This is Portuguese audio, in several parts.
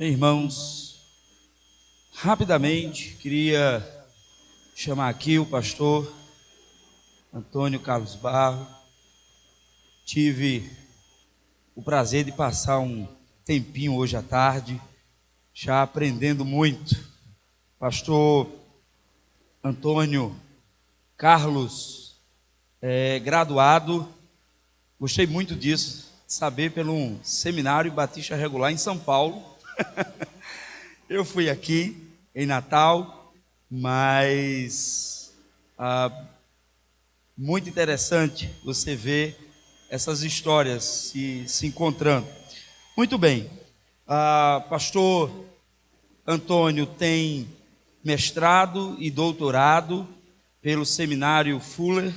Irmãos, rapidamente queria chamar aqui o pastor Antônio Carlos Barro. Tive o prazer de passar um tempinho hoje à tarde, já aprendendo muito. Pastor Antônio Carlos é graduado, gostei muito disso, saber pelo um seminário Batista Regular em São Paulo. Eu fui aqui em Natal, mas muito interessante você ver essas histórias se encontrando. Muito bem, pastor Antônio tem mestrado e doutorado pelo seminário Fuller,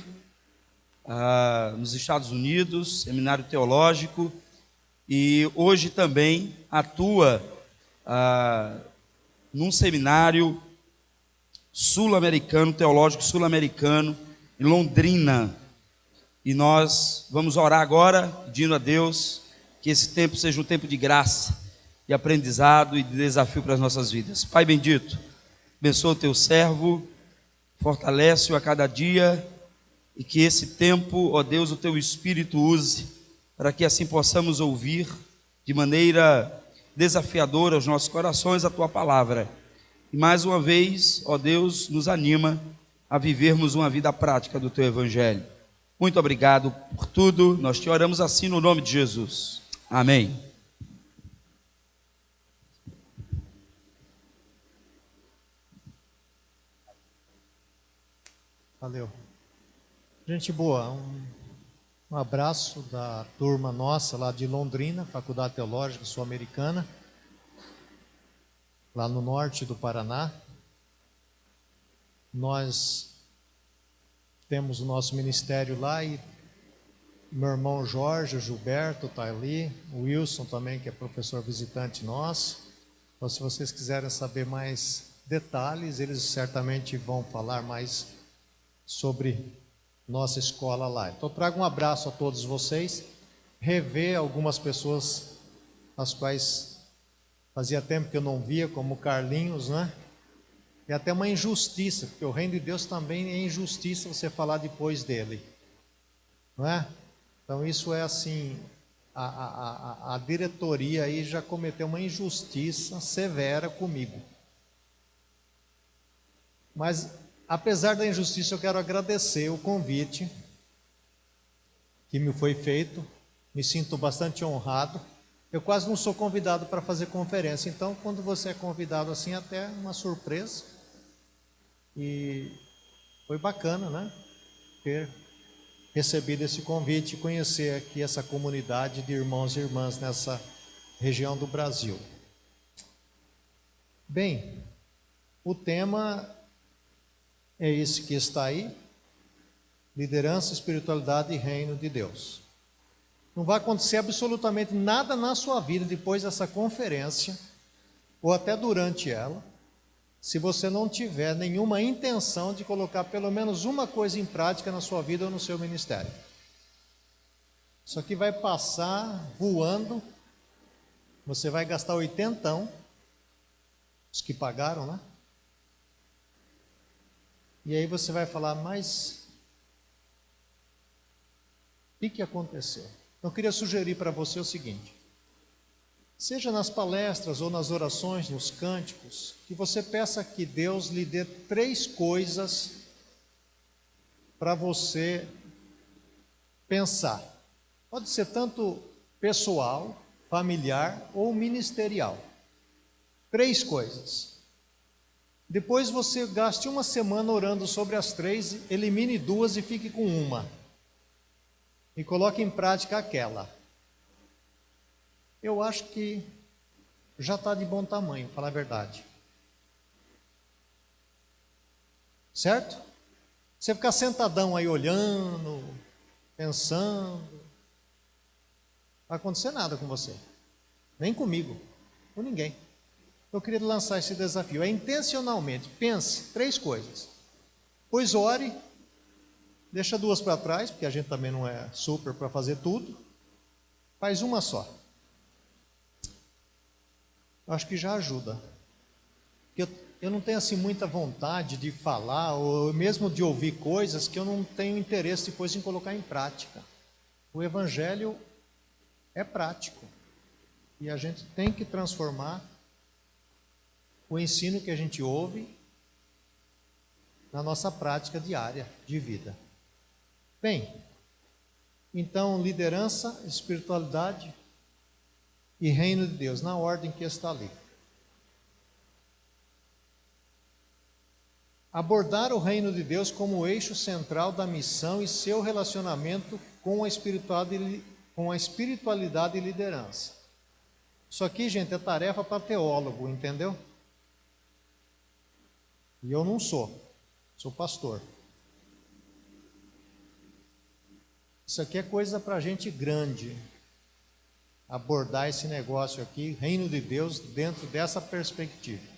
nos Estados Unidos, seminário teológico, e hoje também atua num seminário sul-americano, teológico sul-americano, em Londrina. E nós vamos orar agora, pedindo a Deus que esse tempo seja um tempo de graça, de aprendizado e de desafio para as nossas vidas. Pai bendito, abençoa o teu servo, fortalece-o a cada dia, e que esse tempo, ó Deus, o teu Espírito use, para que assim possamos ouvir de maneira desafiadora aos nossos corações a tua palavra. E mais uma vez, ó Deus, nos anima a vivermos uma vida prática do teu evangelho. Muito obrigado por tudo, nós te oramos assim no nome de Jesus. Amém. Valeu. Gente boa, um abraço da turma nossa lá de Londrina, Faculdade Teológica Sul-Americana, lá no norte do Paraná. Nós temos o nosso ministério lá e meu irmão Jorge, o Gilberto está ali, o Wilson também, que é professor visitante nosso. Então, se vocês quiserem saber mais detalhes, eles certamente vão falar mais sobre nossa escola lá. Então, trago um abraço a todos vocês, rever algumas pessoas as quais fazia tempo que eu não via, como o Carlinhos, né? E até uma injustiça, porque o reino de Deus também é injustiça você falar depois dele, não é? Então isso é assim, a diretoria aí já cometeu uma injustiça severa comigo. Mas apesar da injustiça, eu quero agradecer o convite que me foi feito, me sinto bastante honrado. Eu quase não sou convidado para fazer conferência, então quando você é convidado assim, até uma surpresa. E foi bacana, né? Ter recebido esse convite e conhecer aqui essa comunidade de irmãos e irmãs nessa região do Brasil. Bem, o tema é esse que está aí: liderança, espiritualidade e reino de Deus. Não vai acontecer absolutamente nada na sua vida depois dessa conferência, ou até durante ela, se você não tiver nenhuma intenção de colocar pelo menos uma coisa em prática na sua vida ou no seu ministério. Isso aqui vai passar voando, você vai gastar 80, os que pagaram, né? E aí você vai falar, mas o que aconteceu? Então, eu queria sugerir para você o seguinte: seja nas palestras ou nas orações, nos cânticos, que você peça que Deus lhe dê 3 coisas para você pensar. Pode ser tanto pessoal, familiar ou ministerial. 3 coisas. Depois você gaste uma semana orando sobre as 3, elimine 2 e fique com uma. E coloque em prática aquela. Eu acho que já está de bom tamanho, falar a verdade. Certo? Você ficar sentadão aí olhando, pensando, não vai acontecer nada com você. Nem comigo, com ninguém. Eu queria lançar esse desafio. É intencionalmente, pense 3 coisas. Pois ore, deixa 2 para trás, porque a gente também não é super para fazer tudo. Faz uma só. acho que já ajuda. Eu não tenho assim muita vontade de falar, ou mesmo de ouvir coisas que eu não tenho interesse depois em colocar em prática. O Evangelho é prático. E a gente tem que transformar o ensino que a gente ouve na nossa prática diária de vida. Bem, então liderança, espiritualidade e reino de Deus, na ordem que está ali. Abordar o reino de Deus como o eixo central da missão e seu relacionamento com a espiritualidade e liderança. Isso aqui, gente, é tarefa para teólogo, entendeu? E eu não sou pastor. Isso aqui é coisa para gente grande, abordar esse negócio aqui, reino de Deus, dentro dessa perspectiva.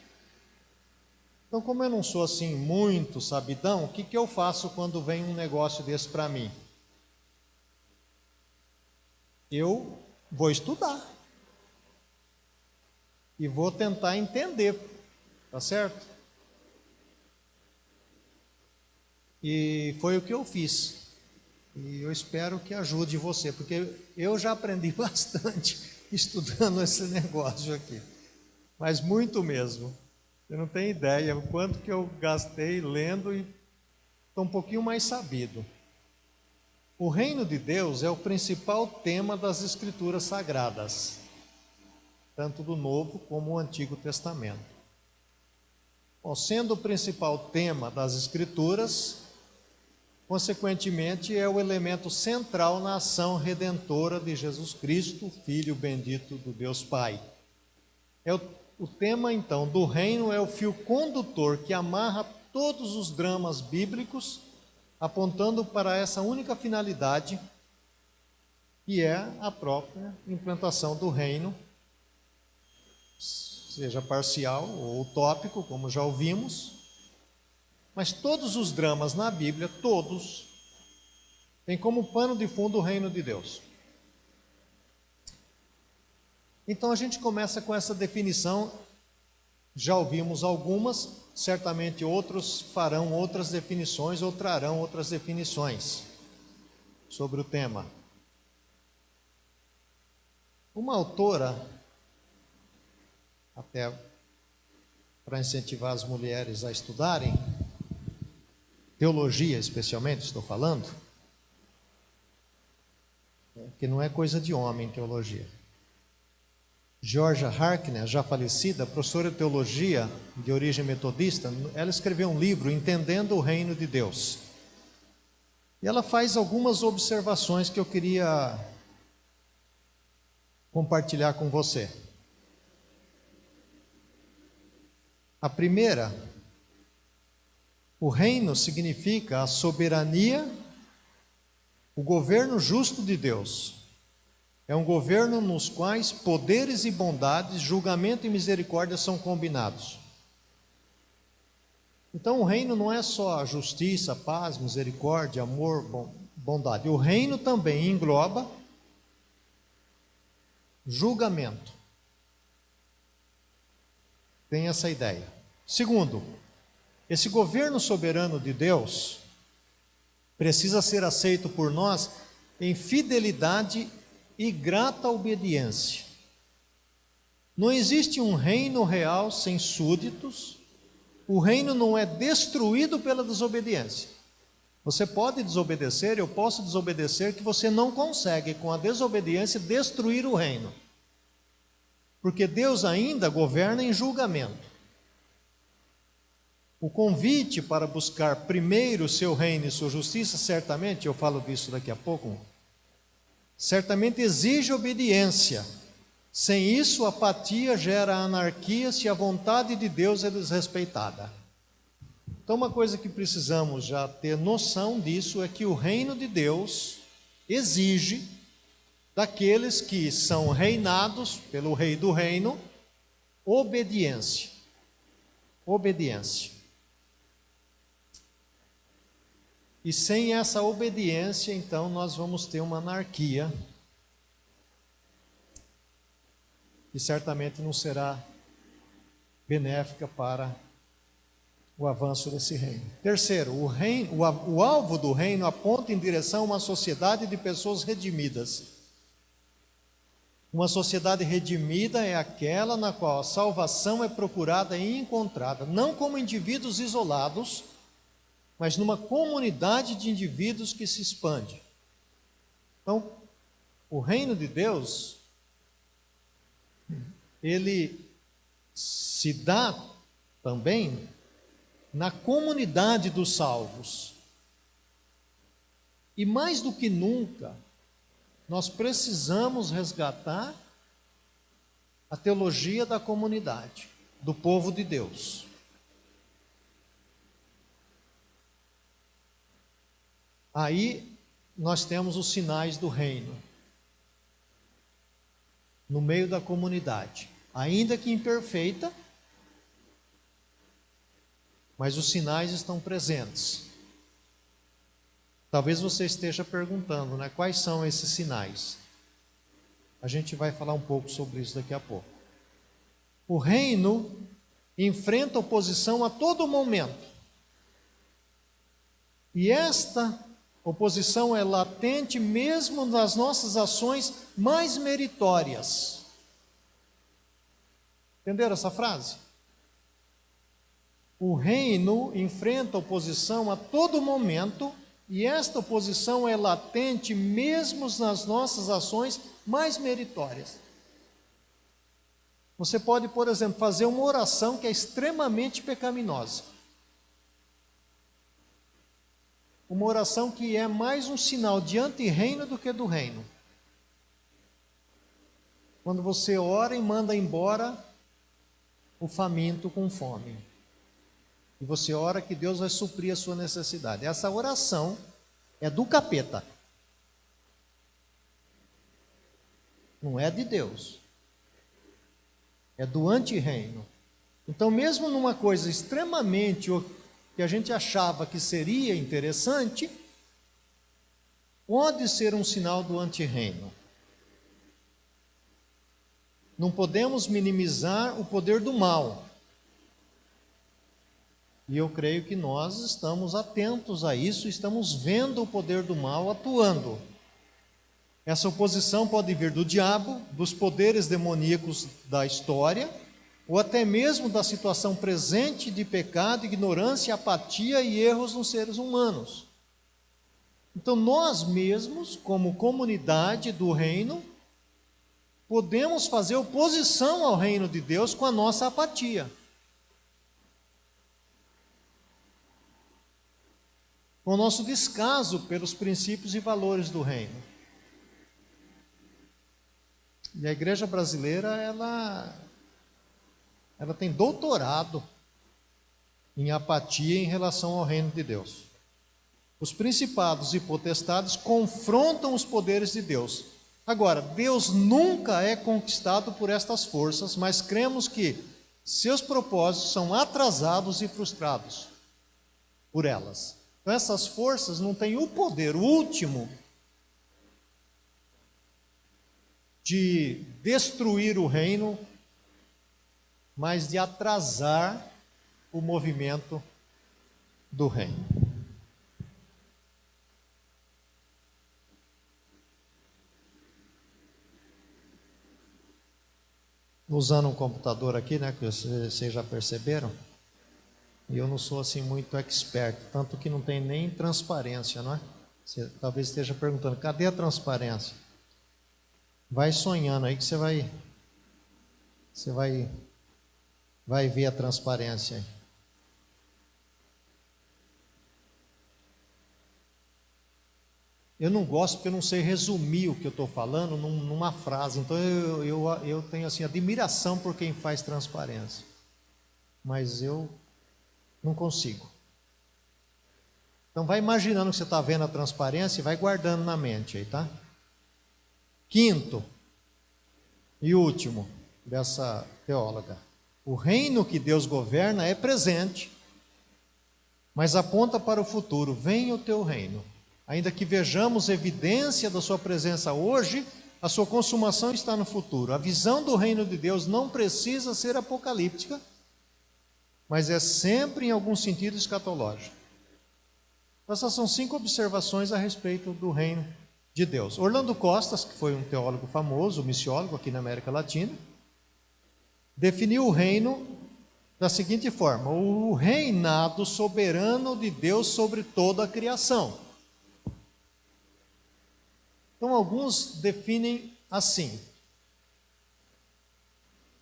Então, como eu não sou assim muito sabidão, o que eu faço quando vem um negócio desse para mim? Eu vou estudar e vou tentar entender, tá certo? E foi o que eu fiz. E eu espero que ajude você, porque eu já aprendi bastante estudando esse negócio aqui. Mas muito mesmo. Eu não tenho ideia o quanto que eu gastei lendo e estou um pouquinho mais sabido. O reino de Deus é o principal tema das Escrituras Sagradas, tanto do Novo como do Antigo Testamento. Bom, sendo o principal tema das Escrituras, consequentemente, é o elemento central na ação redentora de Jesus Cristo, Filho bendito do Deus Pai. O tema, então, do reino é o fio condutor que amarra todos os dramas bíblicos, apontando para essa única finalidade, que é a própria implantação do reino, seja parcial ou utópico, como já ouvimos. Mas todos os dramas na Bíblia, todos, têm como pano de fundo o reino de Deus. Então a gente começa com essa definição, já ouvimos algumas, certamente outros farão outras definições ou trarão outras definições sobre o tema. Uma autora, até para incentivar as mulheres a estudarem, teologia especialmente, estou falando, que não é coisa de homem, teologia. Georgia Harkness, já falecida, professora de teologia de origem metodista, ela escreveu um livro, Entendendo o Reino de Deus. E ela faz algumas observações que eu queria compartilhar com você. A primeira, o reino significa a soberania, o governo justo de Deus. É um governo nos quais poderes e bondades, julgamento e misericórdia são combinados. Então o reino não é só justiça, paz, misericórdia, amor, bondade. O reino também engloba julgamento. Tem essa ideia. Segundo, esse governo soberano de Deus precisa ser aceito por nós em fidelidade e grata obediência. Não existe um reino real sem súditos. O reino não é destruído pela desobediência. Você pode desobedecer, eu posso desobedecer, que você não consegue, com a desobediência, destruir o reino. Porque Deus ainda governa em julgamento. O convite para buscar primeiro o seu reino e sua justiça, certamente, eu falo disso daqui a pouco, certamente exige obediência. Sem isso, apatia gera anarquia se a vontade de Deus é desrespeitada. Então, uma coisa que precisamos já ter noção disso é que o reino de Deus exige daqueles que são reinados pelo rei do reino, obediência. Obediência. E sem essa obediência, então, nós vamos ter uma anarquia, que certamente não será benéfica para o avanço desse reino. Terceiro, o alvo do reino aponta em direção a uma sociedade de pessoas redimidas. Uma sociedade redimida é aquela na qual a salvação é procurada e encontrada, não como indivíduos isolados, mas numa comunidade de indivíduos que se expande. Então, o reino de Deus, ele se dá também na comunidade dos salvos. E mais do que nunca, nós precisamos resgatar a teologia da comunidade, do povo de Deus. Aí nós temos os sinais do reino no meio da comunidade, ainda que imperfeita, mas os sinais estão presentes. Talvez você esteja perguntando, né, quais são esses sinais? A gente vai falar um pouco sobre isso daqui a pouco. O reino enfrenta oposição a todo momento. E esta oposição é latente mesmo nas nossas ações mais meritórias. Entenderam essa frase? O reino enfrenta oposição a todo momento, e esta oposição é latente mesmo nas nossas ações mais meritórias. Você pode, por exemplo, fazer uma oração que é extremamente pecaminosa. Uma oração que é mais um sinal de anti-reino do que do reino. Quando você ora e manda embora o faminto com fome. E você ora que Deus vai suprir a sua necessidade. Essa oração é do capeta. Não é de Deus. É do anti-reino. Então, mesmo numa coisa extremamente que a gente achava que seria interessante, pode ser um sinal do anti-reino. Não podemos minimizar o poder do mal. E eu creio que nós estamos atentos a isso, estamos vendo o poder do mal atuando. Essa oposição pode vir do diabo, dos poderes demoníacos da história, ou até mesmo da situação presente de pecado, ignorância, apatia e erros nos seres humanos. Então nós mesmos, como comunidade do reino, podemos fazer oposição ao reino de Deus com a nossa apatia. Com o nosso descaso pelos princípios e valores do reino. E a igreja brasileira, ela tem doutorado em apatia em relação ao reino de Deus. Os principados e potestades confrontam os poderes de Deus. Agora, Deus nunca é conquistado por estas forças, mas cremos que seus propósitos são atrasados e frustrados por elas. Então, essas forças não têm o poder último de destruir o reino, mas de atrasar o movimento do reino. Usando um computador aqui, né, que vocês já perceberam, e eu não sou assim muito expert, tanto que não tem nem transparência, não é? Você talvez esteja perguntando, cadê a transparência? Vai sonhando aí que você vai ver a transparência aí. Eu não gosto porque eu não sei resumir o que eu estou falando numa frase, então eu tenho assim admiração por quem faz transparência, mas eu não consigo. Então vai imaginando que você está vendo a transparência e vai guardando na mente aí, tá? Quinto e último dessa teóloga. O reino que Deus governa é presente, mas aponta para o futuro. Venha o teu reino. Ainda que vejamos evidência da sua presença hoje, a sua consumação está no futuro. A visão do reino de Deus não precisa ser apocalíptica, mas é sempre em algum sentido escatológico. Essas são 5 observações a respeito do reino de Deus. Orlando Costas, que foi um teólogo famoso, missiólogo aqui na América Latina, definiu o reino da seguinte forma: o reinado soberano de Deus sobre toda a criação. Então, alguns definem assim: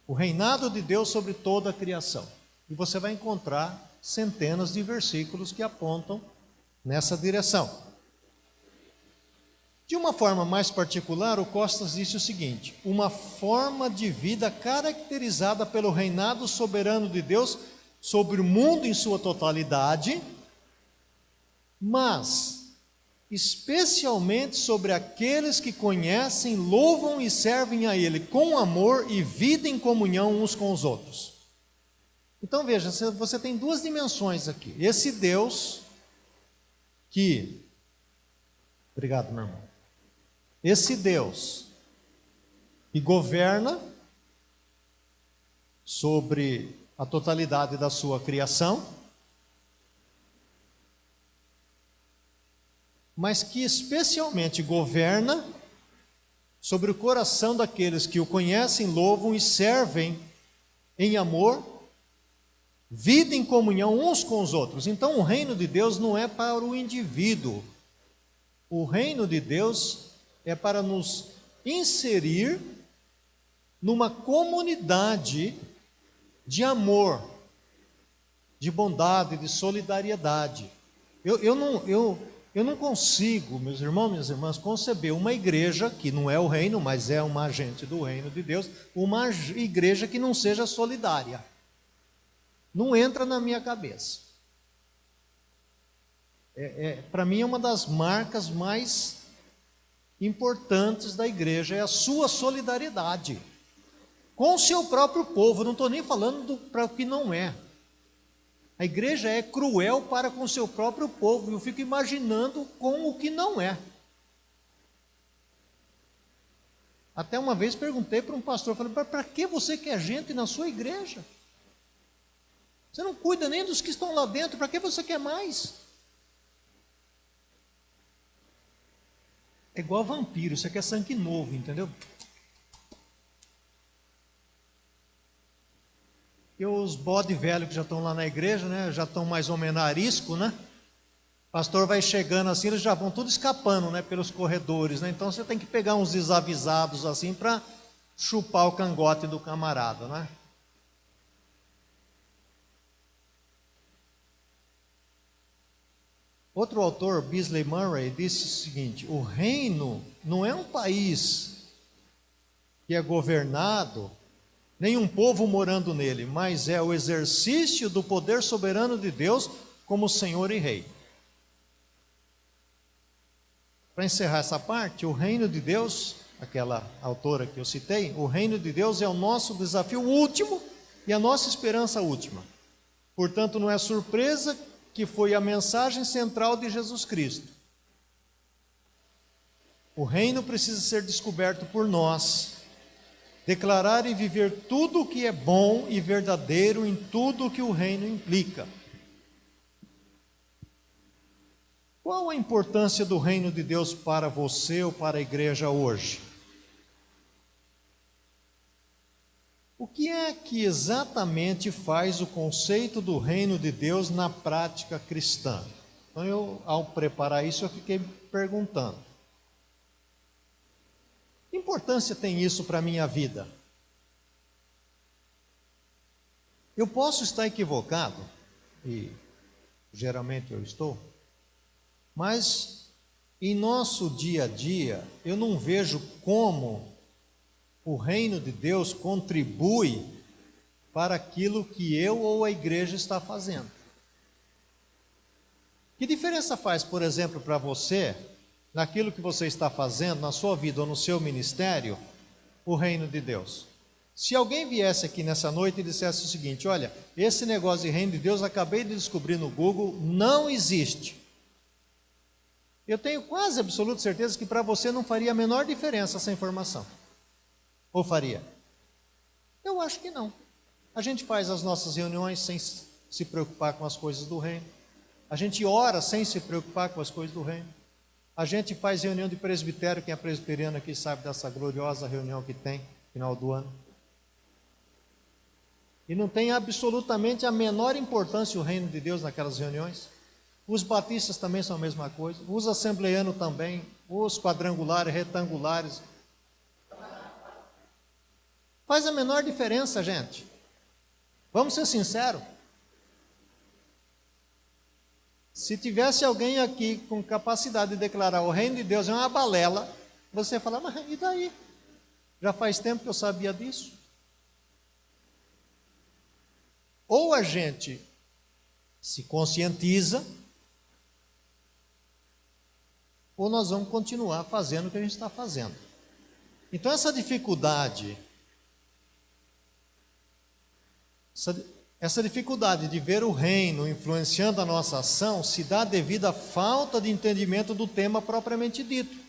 o reinado de Deus sobre toda a criação. E você vai encontrar centenas de versículos que apontam nessa direção. De uma forma mais particular, o Costas disse o seguinte: uma forma de vida caracterizada pelo reinado soberano de Deus sobre o mundo em sua totalidade, mas especialmente sobre aqueles que conhecem, louvam e servem a Ele com amor e vida em comunhão uns com os outros. Então veja, você tem 2 dimensões aqui. Esse Deus que... Obrigado, meu irmão. Esse Deus que governa sobre a totalidade da sua criação, mas que especialmente governa sobre o coração daqueles que o conhecem, louvam e servem em amor, vida em comunhão uns com os outros. Então o reino de Deus não é para o indivíduo. O reino de Deus é para nos inserir numa comunidade de amor, de bondade, de solidariedade. Eu não consigo, meus irmãos, minhas irmãs, conceber uma igreja que não é o reino, mas é uma agente do reino de Deus, uma igreja que não seja solidária. Não entra na minha cabeça. Para mim é uma das marcas mais importantes da igreja, é a sua solidariedade com o seu próprio povo. Eu não estou nem falando para o que não é. A igreja é cruel para com o seu próprio povo. Eu fico imaginando com o que não é. Até uma vez perguntei para um pastor, falei: para que você quer gente na sua igreja? Você não cuida nem dos que estão lá dentro, para que você quer mais? É igual vampiro, você quer sangue novo, entendeu? E os bode velhos que já estão lá na igreja, né, já estão mais ou menos arisco, né? O pastor vai chegando assim, eles já vão tudo escapando, né, pelos corredores, né? Então você tem que pegar uns desavisados assim para chupar o cangote do camarada, né? Outro autor, Beasley Murray, disse o seguinte: o reino não é um país que é governado, nem um povo morando nele, mas é o exercício do poder soberano de Deus como Senhor e Rei. Para encerrar essa parte, o reino de Deus, aquela autora que eu citei, o reino de Deus é o nosso desafio último e a nossa esperança última. Portanto, não é surpresa que foi a mensagem central de Jesus Cristo. O reino precisa ser descoberto por nós, declarar e viver tudo o que é bom e verdadeiro em tudo o que o reino implica. Qual a importância do reino de Deus para você ou para a igreja hoje? O que é que exatamente faz o conceito do reino de Deus na prática cristã? Então, ao preparar isso, eu fiquei perguntando: que importância tem isso para a minha vida? Eu posso estar equivocado, e geralmente eu estou, mas em nosso dia a dia, eu não vejo como o reino de Deus contribui para aquilo que eu ou a igreja está fazendo. Que diferença faz, por exemplo, para você, naquilo que você está fazendo, na sua vida ou no seu ministério, o reino de Deus? Se alguém viesse aqui nessa noite e dissesse o seguinte: olha, esse negócio de reino de Deus, acabei de descobrir no Google, não existe. Eu tenho quase absoluta certeza que para você não faria a menor diferença essa informação. Ou faria? Eu acho que não. A gente faz as nossas reuniões sem se preocupar com as coisas do reino. A gente ora sem se preocupar com as coisas do reino. A gente faz reunião de presbitério, quem é presbiteriano aqui sabe dessa gloriosa reunião que tem no final do ano. E não tem absolutamente a menor importância o reino de Deus naquelas reuniões. Os batistas também são a mesma coisa, os assembleianos também, os quadrangulares, retangulares. Faz a menor diferença, gente. Vamos ser sinceros. Se tivesse alguém aqui com capacidade de declarar o reino de Deus é uma balela, você fala, mas e daí? Já faz tempo que eu sabia disso. Ou a gente se conscientiza, ou nós vamos continuar fazendo o que a gente está fazendo. Então essa dificuldade de ver o reino influenciando a nossa ação se dá devido à falta de entendimento do tema propriamente dito.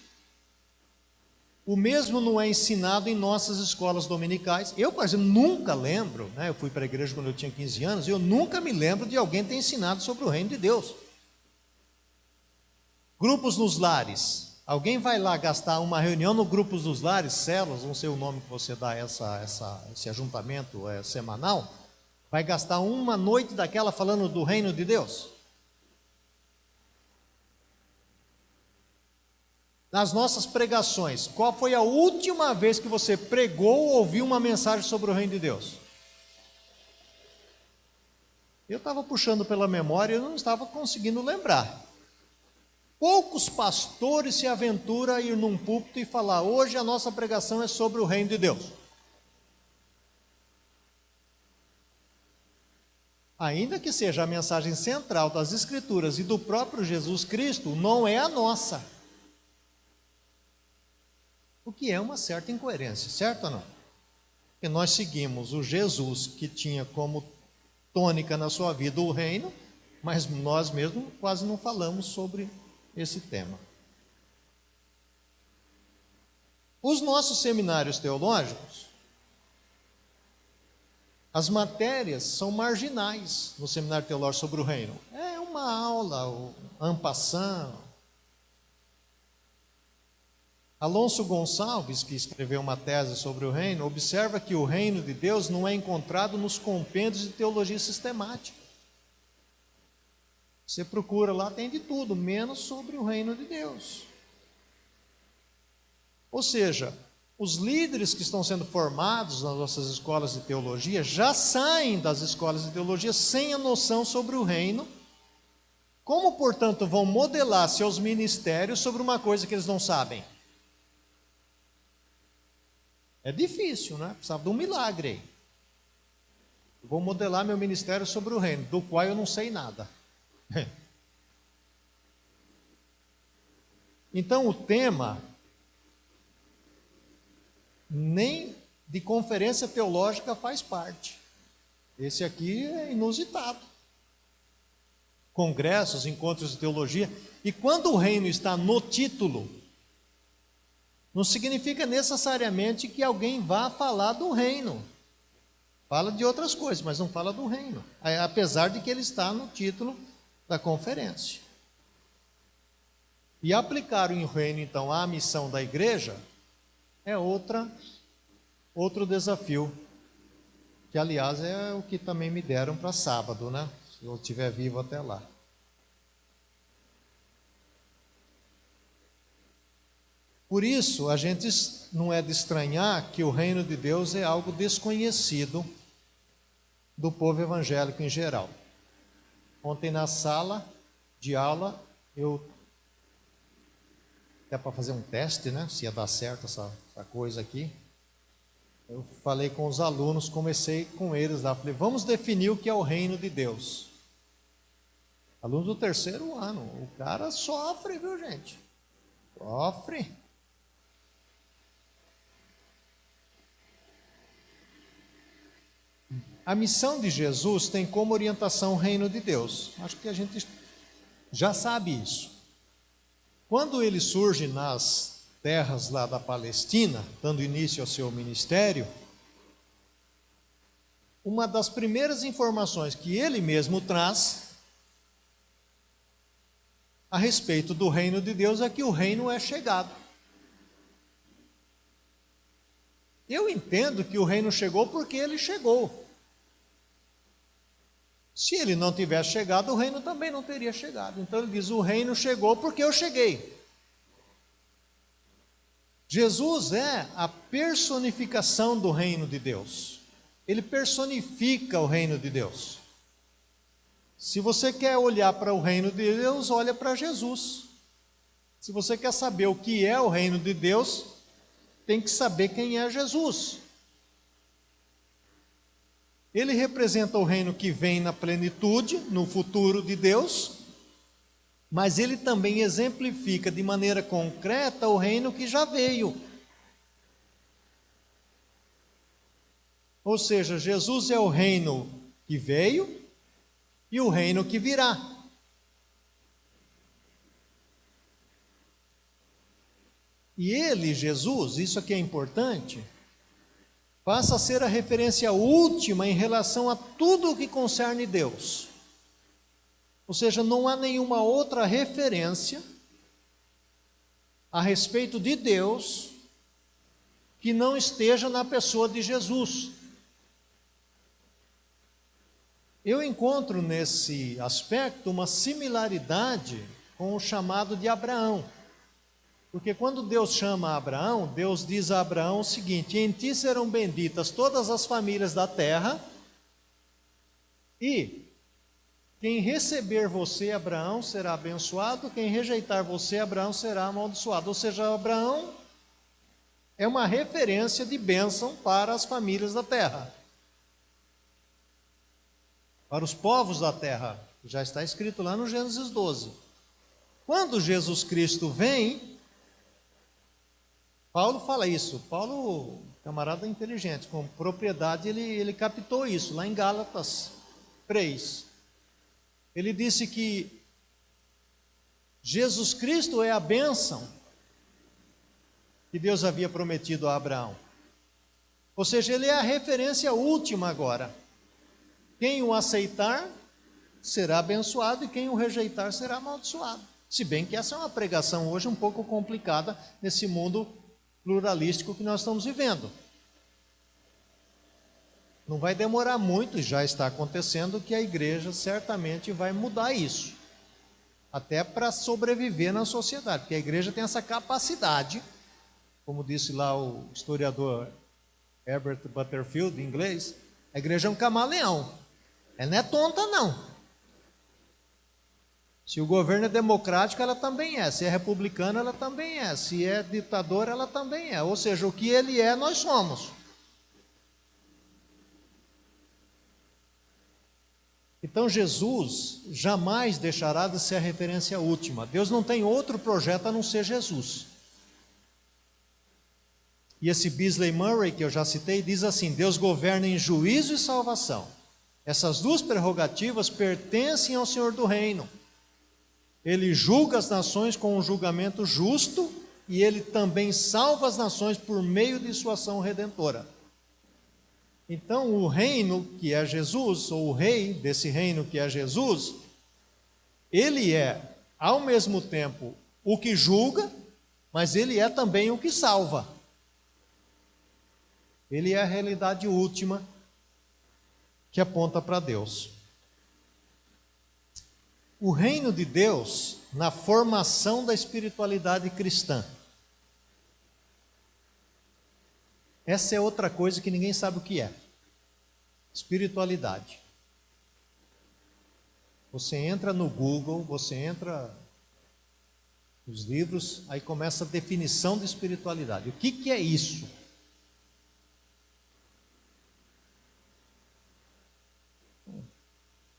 O mesmo não é ensinado em nossas escolas dominicais. Eu, por exemplo, nunca lembro, eu fui para a igreja quando eu tinha 15 anos, e eu nunca me lembro de alguém ter ensinado sobre o reino de Deus. Grupos nos lares. Alguém vai lá gastar uma reunião no grupos dos lares, células, não sei o nome que você dá esse ajuntamento semanal, vai gastar uma noite daquela falando do reino de Deus? Nas nossas pregações, qual foi a última vez que você pregou ou ouviu uma mensagem sobre o reino de Deus? Eu estava puxando pela memória e eu não estava conseguindo lembrar. Poucos pastores se aventuram a ir num púlpito e falar, hoje a nossa pregação é sobre o reino de Deus. Ainda que seja a mensagem central das Escrituras e do próprio Jesus Cristo, não é a nossa. O que é uma certa incoerência, certo ou não? Porque nós seguimos o Jesus que tinha como tônica na sua vida o reino, mas nós mesmos quase não falamos sobre esse tema. Os nossos seminários teológicos, as matérias são marginais no seminário teológico sobre o reino. É uma aula, o en passant. Alonso Gonçalves, que escreveu uma tese sobre o reino, observa que o reino de Deus não é encontrado nos compêndios de teologia sistemática. Você procura lá, tem de tudo, menos sobre o reino de Deus. Ou seja, os líderes que estão sendo formados nas nossas escolas de teologia já saem das escolas de teologia sem a noção sobre o reino. Como, portanto, vão modelar seus ministérios sobre uma coisa que eles não sabem? É difícil, né? Precisava de um milagre aí. Eu vou modelar meu ministério sobre o reino, do qual eu não sei nada. Então o tema nem de conferência teológica faz parte. Esse aqui é inusitado. Congressos, encontros de teologia. E quando o reino está no título, não significa necessariamente que alguém vá falar do reino. Fala de outras coisas, mas não fala do reino. Apesar de que ele está no título da conferência. E aplicar o reino, então, à missão da igreja é outro desafio, que aliás é o que também me deram para sábado, né? Se eu estiver vivo até lá. Por isso, a gente não é de estranhar que o reino de Deus é algo desconhecido do povo evangélico em geral. Ontem na sala de aula, até para fazer um teste, né? Se ia dar certo essa coisa aqui. Eu falei com os alunos, comecei com eles lá, falei, vamos definir o que é o reino de Deus. Alunos do 3º ano, o cara sofre, viu, gente? Sofre. A missão de Jesus tem como orientação o reino de Deus. Acho que a gente já sabe isso. Quando ele surge nas terras lá da Palestina, dando início ao seu ministério, uma das primeiras informações que ele mesmo traz a respeito do reino de Deus é que o reino é chegado. Eu entendo que o reino chegou porque ele chegou. Se ele não tivesse chegado, o reino também não teria chegado. Então ele diz: o reino chegou porque eu cheguei. Jesus é a personificação do reino de Deus. Ele personifica o reino de Deus. Se você quer olhar para o reino de Deus, olha para Jesus. Se você quer saber o que é o reino de Deus, tem que saber quem é Jesus. Ele representa o reino que vem na plenitude, no futuro de Deus, mas ele também exemplifica de maneira concreta o reino que já veio. Ou seja, Jesus é o reino que veio e o reino que virá. E ele, Jesus, isso aqui é importante, passa a ser a referência última em relação a tudo o que concerne Deus. Ou seja, não há nenhuma outra referência a respeito de Deus que não esteja na pessoa de Jesus. Eu encontro nesse aspecto uma similaridade com o chamado de Abraão. Porque quando Deus chama Abraão, Deus diz a Abraão o seguinte: em ti serão benditas todas as famílias da terra, e quem receber você, Abraão, será abençoado, quem rejeitar você, Abraão, será amaldiçoado. Ou seja, Abraão é uma referência de bênção para as famílias da terra, para os povos da terra, já está escrito lá no Gênesis 12. Quando Jesus Cristo vem, Paulo fala isso. Paulo, camarada inteligente, com propriedade, ele captou isso lá em Gálatas 3. Ele disse que Jesus Cristo é a bênção que Deus havia prometido a Abraão. Ou seja, ele é a referência última agora. Quem o aceitar será abençoado e quem o rejeitar será amaldiçoado. Se bem que essa é uma pregação hoje um pouco complicada nesse mundo pluralístico que nós estamos vivendo. Não vai demorar muito, e já está acontecendo, que a igreja certamente vai mudar isso. Até para sobreviver na sociedade, porque a igreja tem essa capacidade, como disse lá o historiador Herbert Butterfield, em inglês, a igreja é um camaleão. Ela não é tonta, não. Se o governo é democrático, ela também é. Se é republicano, ela também é. Se é ditador, ela também é. Ou seja, o que ele é, nós somos. Então Jesus jamais deixará de ser a referência última. Deus não tem outro projeto a não ser Jesus. E esse Beasley Murray, que eu já citei, diz assim: Deus governa em juízo e salvação. Essas duas prerrogativas pertencem ao Senhor do reino. Ele julga as nações com um julgamento justo e ele também salva as nações por meio de sua ação redentora. Então, o reino que é Jesus, ou o rei desse reino que é Jesus, ele é, ao mesmo tempo, o que julga, mas ele é também o que salva. Ele é a realidade última que aponta para Deus. O reino de Deus na formação da espiritualidade cristã. Essa é outra coisa que ninguém sabe o que é. Espiritualidade. Você entra no Google, você entra nos livros, aí começa a definição de espiritualidade. O que é isso?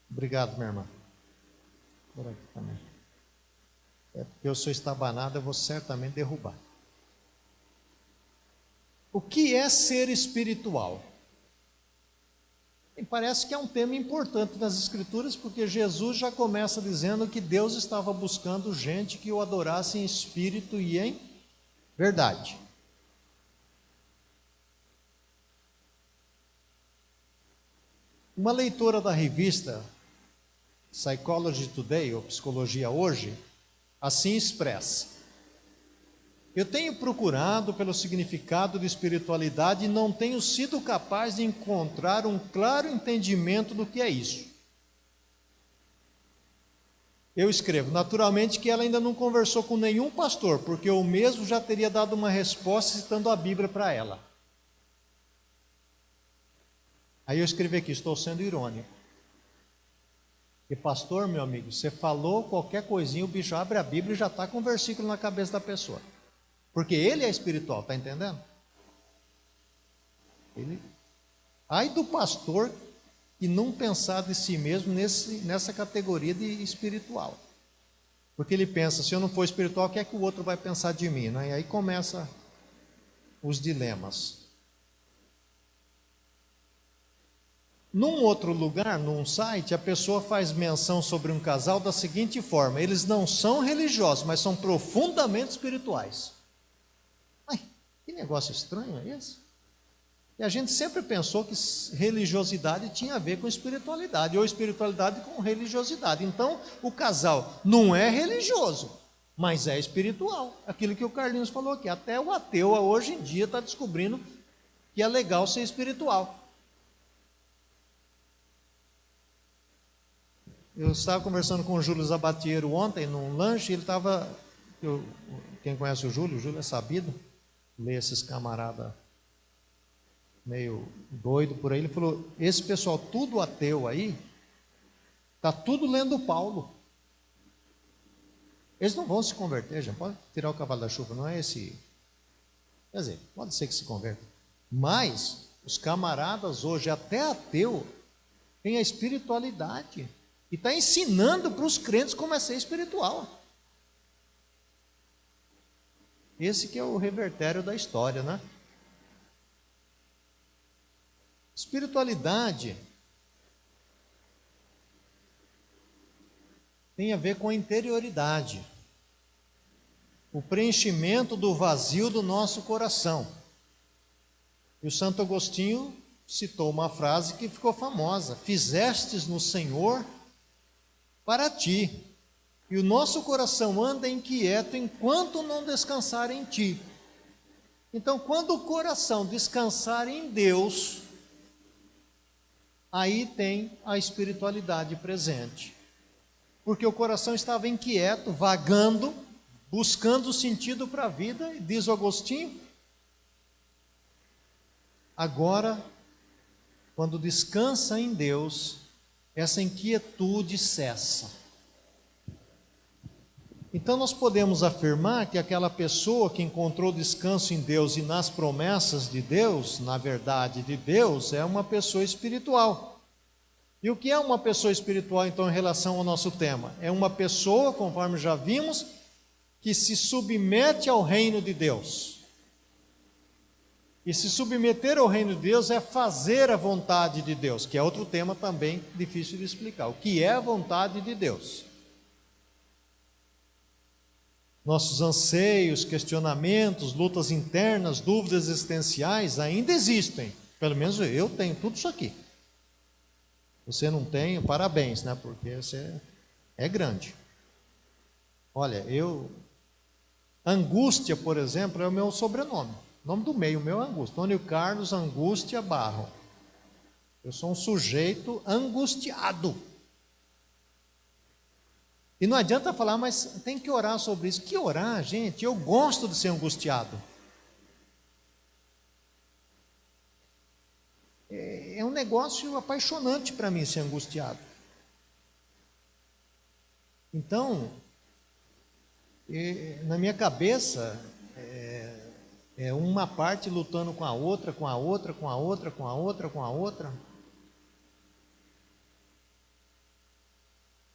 Obrigado, minha irmã. Por aqui também. É porque eu sou estabanado, eu vou certamente derrubar. O que é ser espiritual? E parece que é um tema importante nas Escrituras, porque Jesus já começa dizendo que Deus estava buscando gente que o adorasse em espírito e em verdade. Uma leitora da revista Psychology Today, ou Psicologia Hoje, assim expressa: eu tenho procurado pelo significado de espiritualidade e não tenho sido capaz de encontrar um claro entendimento do que é isso. Eu escrevo, naturalmente, que ela ainda não conversou com nenhum pastor, porque eu mesmo já teria dado uma resposta citando a Bíblia para ela. Aí eu escrevi aqui, estou sendo irônico. E pastor, meu amigo, você falou qualquer coisinha, o bicho abre a Bíblia e já está com um versículo na cabeça da pessoa. Porque ele é espiritual, está entendendo? Ai do pastor que não pensar de si mesmo nessa categoria de espiritual. Porque ele pensa, se eu não for espiritual, o que é que o outro vai pensar de mim? Né? E aí começa os dilemas. Num outro lugar, num site, a pessoa faz menção sobre um casal da seguinte forma: eles não são religiosos, mas são profundamente espirituais. Ai, que negócio estranho é esse? E a gente sempre pensou que religiosidade tinha a ver com espiritualidade, ou espiritualidade com religiosidade. Então, o casal não é religioso, mas é espiritual. Aquilo que o Carlinhos falou aqui, até o ateu hoje em dia está descobrindo que é legal ser espiritual. Eu estava conversando com o Júlio Zabatiero ontem, num lanche, ele estava... Quem conhece o Júlio é sabido, lê esses camaradas meio doido por aí. Ele falou, esse pessoal tudo ateu aí, está tudo lendo Paulo. Eles não vão se converter, gente, pode tirar o cavalo da chuva, não é esse... Quer dizer, pode ser que se converta. Mas os camaradas hoje, até ateu, têm a espiritualidade. E está ensinando para os crentes como é ser espiritual. Esse que é o revertério da história, né? Espiritualidade tem a ver com a interioridade, o preenchimento do vazio do nosso coração. E o Santo Agostinho citou uma frase que ficou famosa: fizestes no Senhor para ti, e o nosso coração anda inquieto enquanto não descansar em ti. Então, quando o coração descansar em Deus, aí tem a espiritualidade presente. Porque o coração estava inquieto, vagando, buscando sentido para a vida, e diz o Agostinho, agora, quando descansa em Deus, essa inquietude cessa. Então nós podemos afirmar que aquela pessoa que encontrou descanso em Deus e nas promessas de Deus, na verdade de Deus, é uma pessoa espiritual. E o que é uma pessoa espiritual então em relação ao nosso tema? É uma pessoa, conforme já vimos, que se submete ao reino de Deus. E se submeter ao reino de Deus é fazer a vontade de Deus, que é outro tema também difícil de explicar. O que é a vontade de Deus? Nossos anseios, questionamentos, lutas internas, dúvidas existenciais ainda existem. Pelo menos eu tenho tudo isso aqui. Você não tem, parabéns, né? Porque você é grande. Olha, Angústia, por exemplo, é o meu sobrenome. O nome do meio, o meu é Angústia. Antônio Carlos Angústia Barro. Eu sou um sujeito angustiado. E não adianta falar, mas tem que orar sobre isso. Que orar, gente? Eu gosto de ser angustiado. É um negócio apaixonante para mim ser angustiado. Então, na minha cabeça, é uma parte lutando com a outra, com a outra, com a outra, com a outra, com a outra.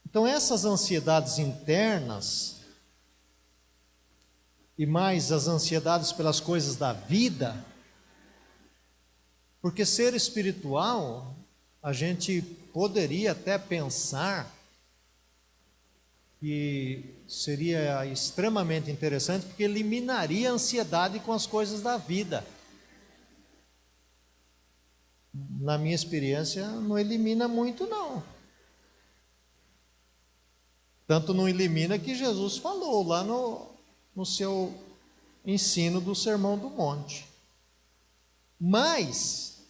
Então essas ansiedades internas, e mais as ansiedades pelas coisas da vida, porque ser espiritual, a gente poderia até pensar que seria extremamente interessante, porque eliminaria a ansiedade com as coisas da vida. na minha experiência, não elimina muito, não. Tanto não elimina que Jesus falou lá no seu ensino do Sermão do Monte. Mas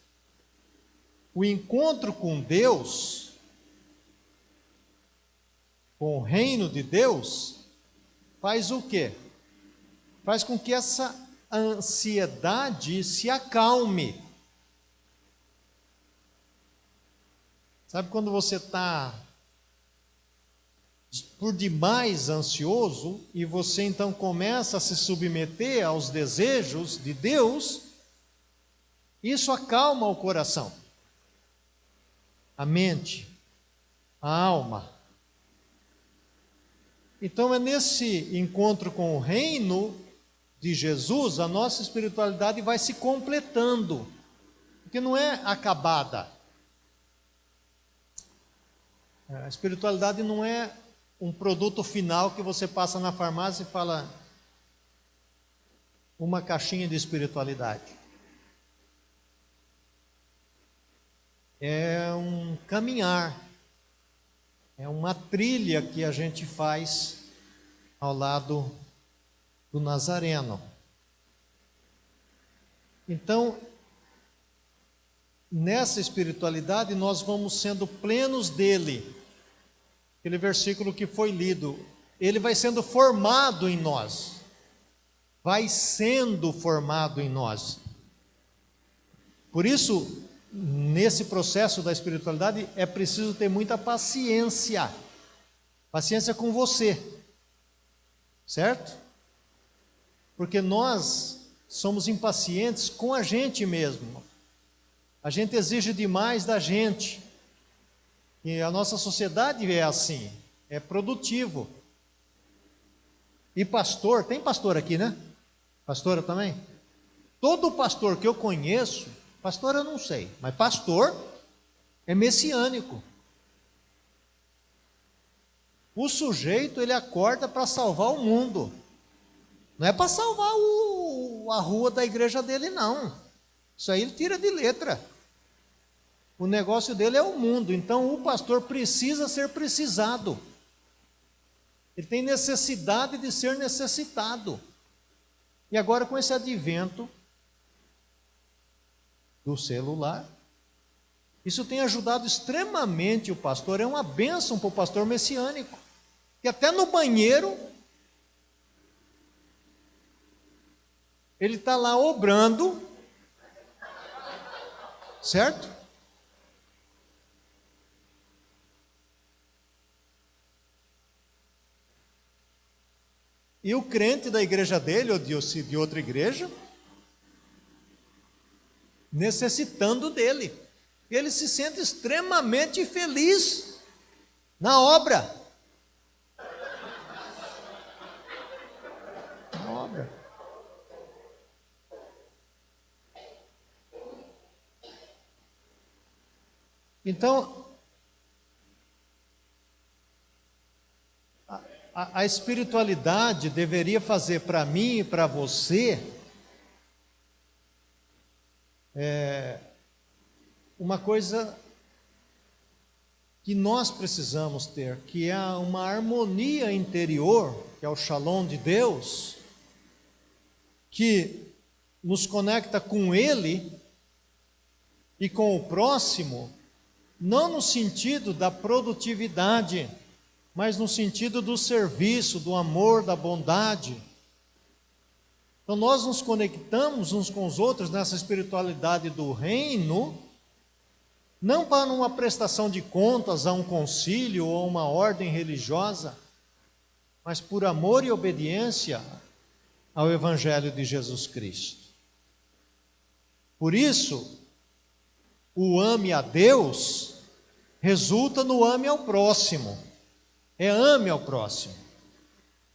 o encontro com Deus, com o reino de Deus, faz o quê? Faz com que essa ansiedade se acalme. Sabe quando você está por demais ansioso e você então começa a se submeter aos desejos de Deus? Isso acalma o coração, a mente, a alma. Então é nesse encontro com o reino de Jesus, a nossa espiritualidade vai se completando, porque não é acabada. A espiritualidade não é um produto final que você passa na farmácia e fala uma caixinha de espiritualidade. É um caminhar, é uma trilha que a gente faz ao lado do Nazareno. Então, nessa espiritualidade nós vamos sendo plenos dele. Aquele versículo que foi lido, ele vai sendo formado em nós, vai sendo formado em nós. Por isso, nesse processo da espiritualidade, é preciso ter muita paciência, paciência com você, certo? Porque nós somos impacientes com a gente mesmo, a gente exige demais da gente. E a nossa sociedade é assim, é produtivo. E pastor, tem pastor aqui, né? Pastora também? Todo pastor que eu conheço, pastor eu não sei, mas pastor é messiânico. O sujeito, ele acorda para salvar o mundo. Não é para salvar a rua da igreja dele, não. Isso aí ele tira de letra. O negócio dele é o mundo, então o pastor precisa ser precisado. Ele tem necessidade de ser necessitado. E agora com esse advento do celular, isso tem ajudado extremamente o pastor, é uma bênção para o pastor messiânico. E até no banheiro, ele está lá obrando, certo? E o crente da igreja dele, ou de outra igreja, necessitando dele. Ele se sente extremamente feliz na obra. Na obra. Então, a espiritualidade deveria fazer para mim e para você uma coisa que nós precisamos ter, que é uma harmonia interior, que é o Shalom de Deus, que nos conecta com Ele e com o próximo, não no sentido da produtividade, mas no sentido do serviço, do amor, da bondade. Então nós nos conectamos uns com os outros nessa espiritualidade do reino, não para uma prestação de contas a um concílio ou uma ordem religiosa, mas por amor e obediência ao Evangelho de Jesus Cristo. Por isso, o ame a Deus resulta no ame ao próximo. É ame ao próximo.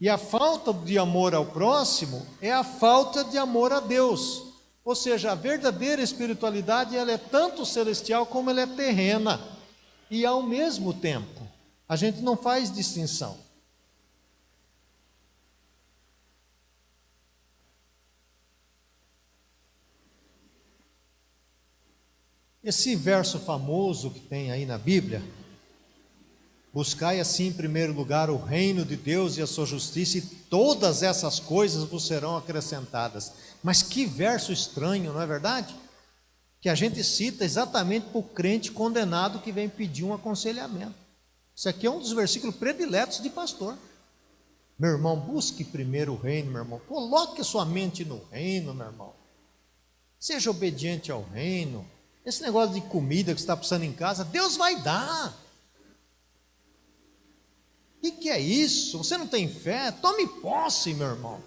E a falta de amor ao próximo é a falta de amor a Deus. Ou seja, a verdadeira espiritualidade, ela é tanto celestial como ela é terrena. E ao mesmo tempo, a gente não faz distinção. Esse verso famoso que tem aí na Bíblia, buscai assim em primeiro lugar o reino de Deus e a sua justiça, e todas essas coisas vos serão acrescentadas. Mas que verso estranho, não é verdade? Que a gente cita exatamente para o crente condenado que vem pedir um aconselhamento. Isso aqui é um dos versículos prediletos de pastor. Meu irmão, busque primeiro o reino, meu irmão. Coloque a sua mente no reino, meu irmão. Seja obediente ao reino. Esse negócio de comida que você está precisando em casa, Deus vai dar. O que é isso? Você não tem fé? Tome posse, meu irmão.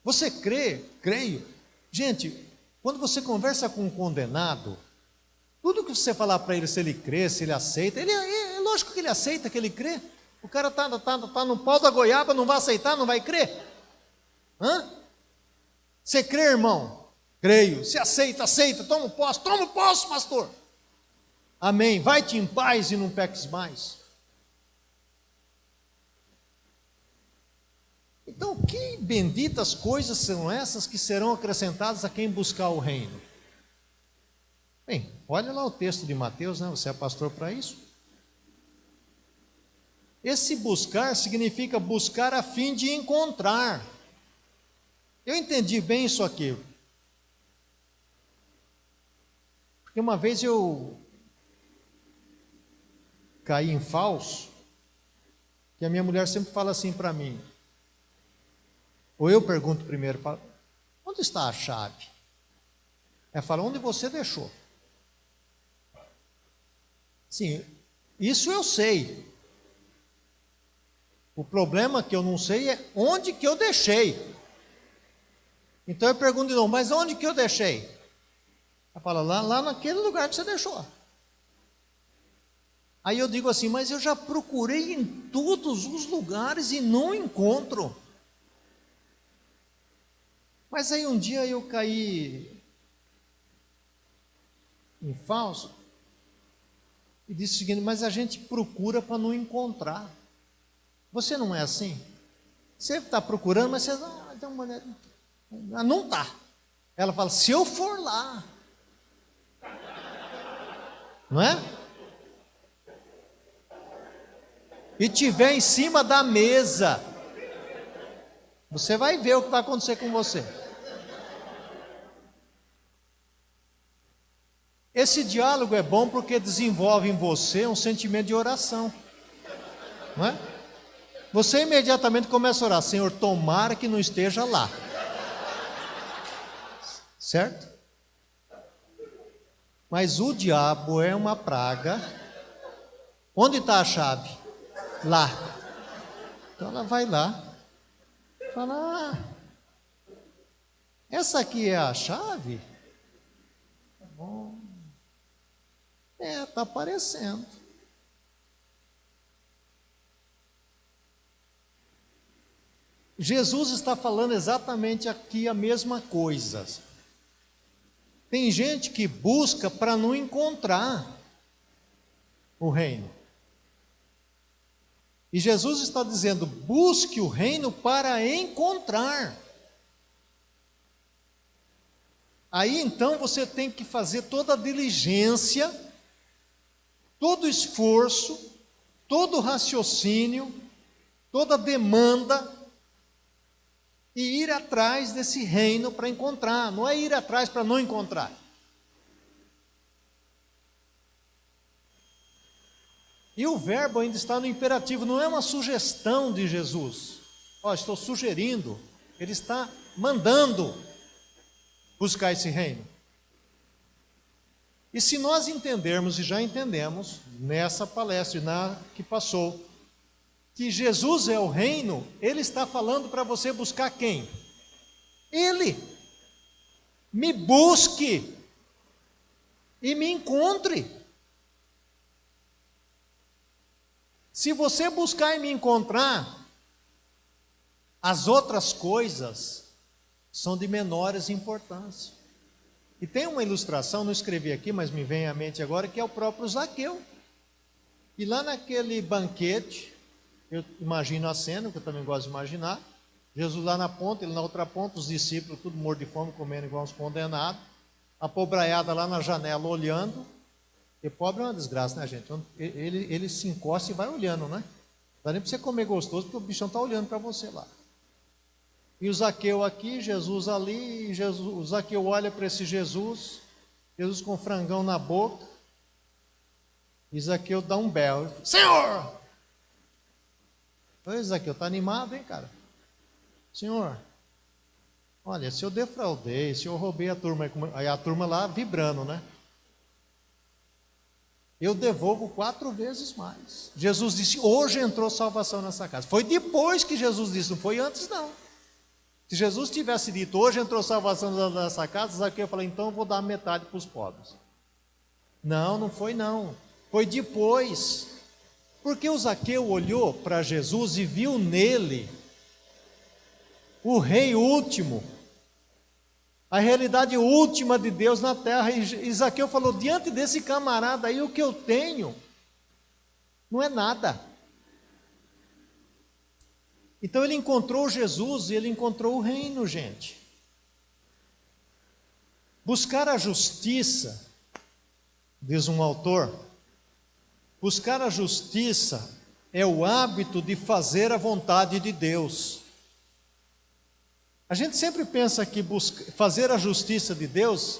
Você crê? Creio. Gente, quando você conversa com um condenado, tudo que você falar para ele, se ele crê, se ele aceita, é lógico que ele aceita, que ele crê. O cara está no pau da goiaba, não vai aceitar, não vai crer? Hã? Você crê, irmão? Creio. Se aceita, aceita. Toma posse, pastor. Amém. Vai-te em paz e não peques mais. Então, que benditas coisas são essas que serão acrescentadas a quem buscar o reino? Bem, olha lá o texto de Mateus, né? Você é pastor para isso? Esse buscar significa buscar a fim de encontrar. Eu entendi bem isso aqui. Porque uma vez eu caí em falso, que a minha mulher sempre fala assim para mim. Ou eu pergunto primeiro, falo, onde está a chave? Ela fala, onde você deixou? Sim, isso eu sei. O problema que eu não sei é onde que eu deixei. Então eu pergunto de novo, mas onde que eu deixei? Ela fala, lá naquele lugar que você deixou. Aí eu digo assim, mas eu já procurei em todos os lugares e não encontro. Mas aí um dia eu caí em falso e disse o seguinte, mas a gente procura para não encontrar. Você não é assim? Você está procurando, mas você não está. Ela fala, se eu for lá, não é? E tiver em cima da mesa, você vai ver o que vai acontecer com você. Esse diálogo é bom porque desenvolve em você um sentimento de oração, não é? Você imediatamente começa a orar, Senhor, tomara que não esteja lá. Certo? Mas o diabo é uma praga. Onde está a chave? Lá. Então ela vai lá. Fala, essa aqui é a chave? Tá bom. Está aparecendo. Jesus está falando exatamente aqui a mesma coisa. Tem gente que busca para não encontrar o reino. E Jesus está dizendo, busque o reino para encontrar. Aí então você tem que fazer toda a diligência, todo o esforço, todo o raciocínio, toda a demanda, e ir atrás desse reino para encontrar, não é ir atrás para não encontrar. E o verbo ainda está no imperativo, não é uma sugestão de Jesus. Estou sugerindo, ele está mandando buscar esse reino. E se nós entendermos, e já entendemos, nessa palestra que passou, que Jesus é o reino, ele está falando para você buscar quem? Ele. Me busque e me encontre. Se você buscar e me encontrar, as outras coisas são de menores importância. E tem uma ilustração, não escrevi aqui, mas me vem à mente agora, que é o próprio Zaqueu. E lá naquele banquete, eu imagino a cena, que eu também gosto de imaginar, Jesus lá na ponta, ele na outra ponta, os discípulos tudo morto de fome, comendo igual uns condenados. a pobraiada lá na janela olhando. Porque pobre é uma desgraça, né, gente? Ele se encosta e vai olhando, né? Não dá nem para você comer gostoso, porque o bichão está olhando para você lá. E o Zaqueu aqui, Jesus ali, e o Zaqueu olha para esse Jesus com frangão na boca, e Zaqueu dá um berro: Senhor! Oi, Zaqueu, tá animado, hein, cara? Senhor, olha, se eu defraudei, se eu roubei a turma, aí a turma lá vibrando, né? Eu devolvo 4 vezes mais. Jesus disse: hoje entrou salvação nessa casa. Foi depois que Jesus disse, não foi antes não. Se Jesus tivesse dito, hoje entrou salvação nessa casa, Zaqueu ia falar, então eu vou dar metade para os pobres. Não, não foi não. Foi depois. Porque o Zaqueu olhou para Jesus e viu nele o rei último, a realidade última de Deus na terra. E Zaqueu falou, diante desse camarada aí, o que eu tenho não é nada. Então ele encontrou Jesus e ele encontrou o reino, gente. Buscar a justiça, diz um autor, buscar a justiça é o hábito de fazer a vontade de Deus. A gente sempre pensa que fazer a justiça de Deus